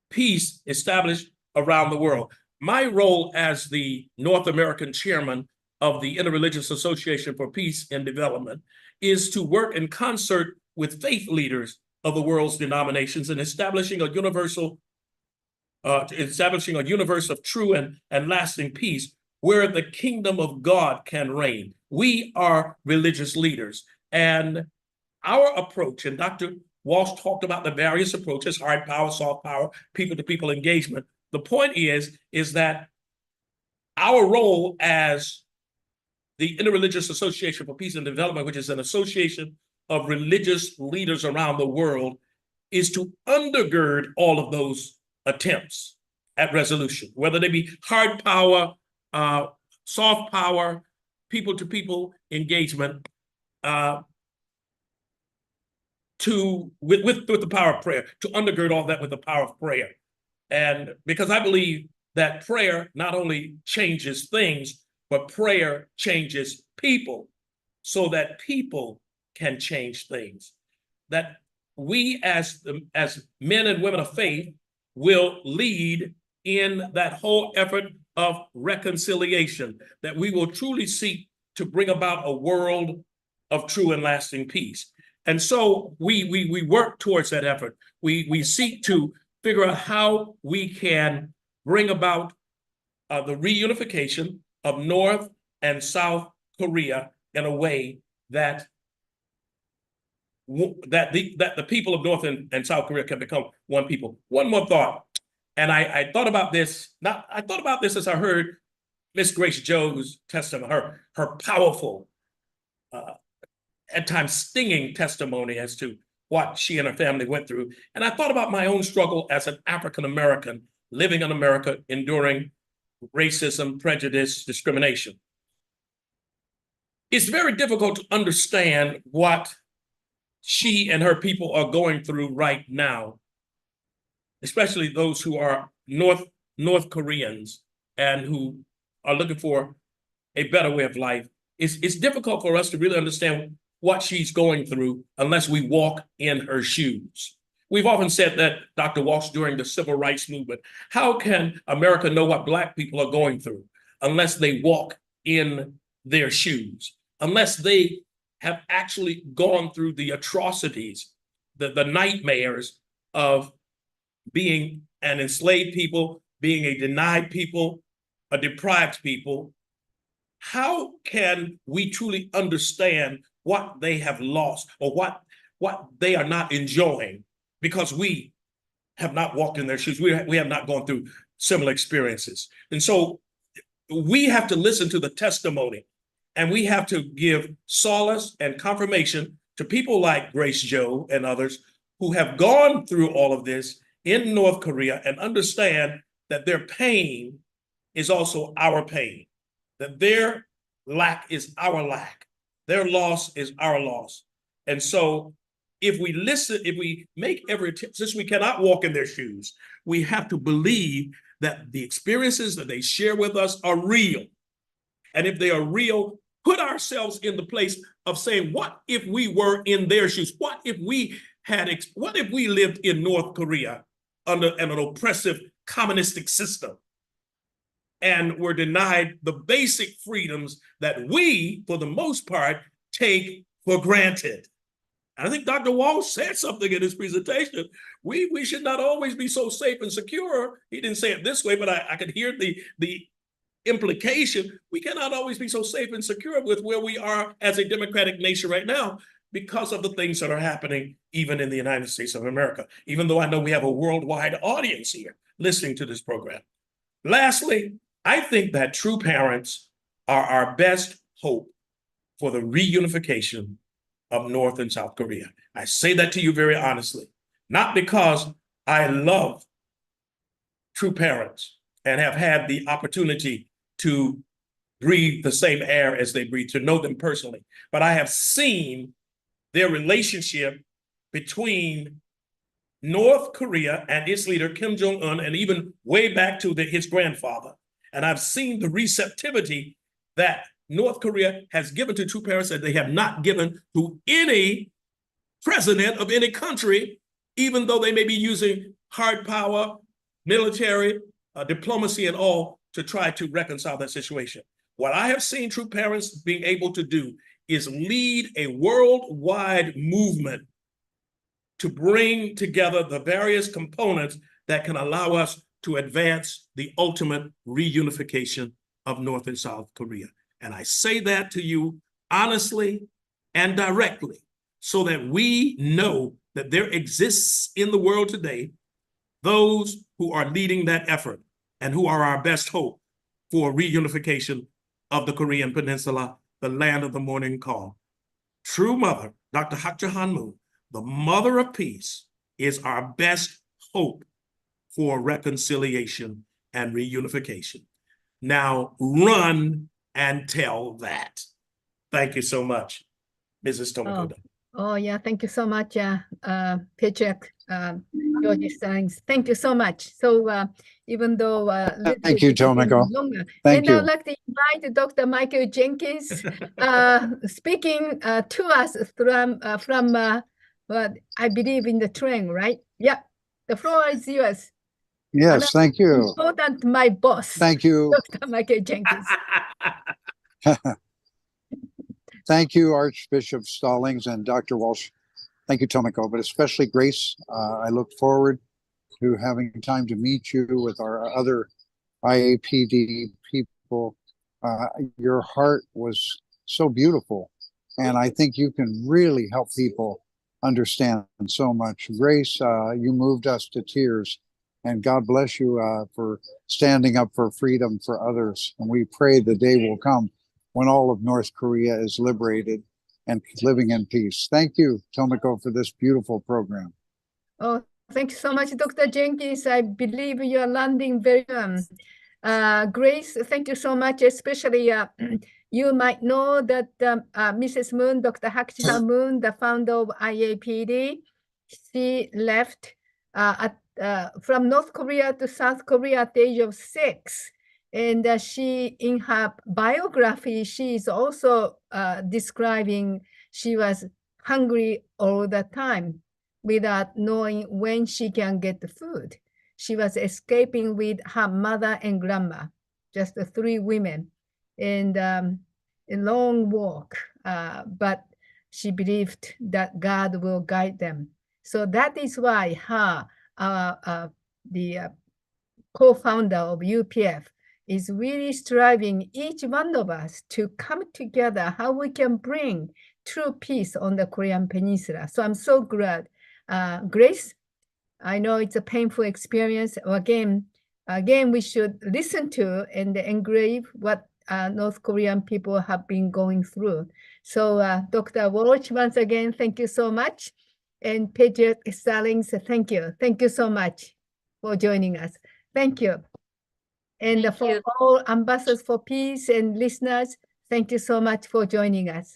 peace established around the world. My role as the North American chairman of the Interreligious Association for Peace and Development is to work in concert with faith leaders of the world's denominations in establishing a universe of true and lasting peace where the kingdom of God can reign. We are religious leaders, and our approach, and Dr. Walsh talked about the various approaches: hard power, soft power, people-to-people engagement. The point is that our role as the Interreligious Association for Peace and Development, which is an association of religious leaders around the world, is to undergird all of those attempts at resolution, whether they be hard power, soft power, people-to-people engagement, with the power of prayer, to undergird all that with the power of prayer. And because I believe that prayer not only changes things, but prayer changes people so that people can change things. That we as men and women of faith will lead in that whole effort of reconciliation, that we will truly seek to bring about a world of true and lasting peace. And so we work towards that effort. We seek to figure out how we can bring about the reunification of North and South Korea in a way that the people of North and South Korea can become one people. One more thought, and I thought about this. I thought about this as I heard Miss Grace Joe's testimony, her powerful, at times stinging testimony as to what she and her family went through. And I thought about my own struggle as an African American living in America, enduring racism, prejudice, discrimination. It's very difficult to understand what she and her people are going through right now, especially those who are North Koreans and who are looking for a better way of life. It's difficult for us to really understand what she's going through unless we walk in her shoes. We've often said that, Dr. Walsh, during the civil rights movement, how can America know what Black people are going through unless they walk in their shoes, unless they have actually gone through the atrocities, the nightmares of being an enslaved people, being a denied people, a deprived people? How can we truly understand what they have lost or what they are not enjoying because we have not walked in their shoes? We have not gone through similar experiences. And so we have to listen to the testimony, and we have to give solace and confirmation to people like Grace Joe and others who have gone through all of this in North Korea and understand that their pain is also our pain, that their lack is our lack. Their loss is our loss. And so if we listen, if we make every attempt, since we cannot walk in their shoes, we have to believe that the experiences that they share with us are real. And if they are real, put ourselves in the place of saying, what if we were in their shoes? What if we lived in North Korea under an oppressive communistic system and were denied the basic freedoms that we, for the most part, take for granted? And I think Dr. Walsh said something in his presentation. We should not always be so safe and secure. He didn't say it this way, but I could hear the implication. We cannot always be so safe and secure with where we are as a democratic nation right now because of the things that are happening even in the United States of America, even though I know we have a worldwide audience here listening to this program. Lastly, I think that true parents are our best hope for the reunification of North and South Korea. I say that to you very honestly, not because I love true parents and have had the opportunity to breathe the same air as they breathe, to know them personally, but I have seen their relationship between North Korea and its leader, Kim Jong-un, and even way back to his grandfather. And I've seen the receptivity that North Korea has given to true parents that they have not given to any president of any country, even though they may be using hard power, military, diplomacy, and all to try to reconcile that situation. What I have seen true parents being able to do is lead a worldwide movement to bring together the various components that can allow us to advance the ultimate reunification of North and South Korea. And I say that to you honestly and directly so that we know that there exists in the world today those who are leading that effort and who are our best hope for reunification of the Korean Peninsula, the land of the morning call. True Mother, Dr. Hak Ja Han Moon, the Mother of Peace, is our best hope for reconciliation and reunification. Now run and tell that. Thank you so much, Mrs. Tomiko. Oh yeah, thank you so much, Patrick, George Steins. Thank you so much. So even though thank you, Tomiko. Thank you. I'd like to invite Dr. Michael Jenkins speaking to us from what I believe in the train, right? Yeah, the floor is yours. Yes, thank you. Important, my boss. Thank you, Dr. Michael Jenkins. Thank you, Archbishop Stallings and Dr. Walsh. Thank you, Tomiko, but especially Grace. I look forward to having time to meet you with our other IAPD people. Your heart was so beautiful, and I think you can really help people understand so much. Grace, you moved us to tears, and God bless you for standing up for freedom for others. And we pray the day will come when all of North Korea is liberated and living in peace. Thank you, Tomiko, for this beautiful program. Oh, thank you so much, Dr. Jenkins. I believe you're landing very well. Grace, thank you so much, especially you might know that Mrs. Moon, Dr. Hak Ja Han Moon, the founder of IAPD, she left from North Korea to South Korea at the age of 6. And she, in her biography, she is also describing she was hungry all the time without knowing when she can get the food. She was escaping with her mother and grandma, just the 3 women, and a long walk. But she believed that God will guide them. So that is why her, the co-founder of UPF, is really striving each one of us to come together, how we can bring true peace on the Korean Peninsula. So I'm so glad. Grace, I know it's a painful experience. Again, we should listen to and engrave what North Korean people have been going through. So Dr. Walsh, once again, thank you so much. And Patrick Stallings, thank you. Thank you so much for joining us. Thank you. And for all ambassadors for peace and listeners, thank you so much for joining us.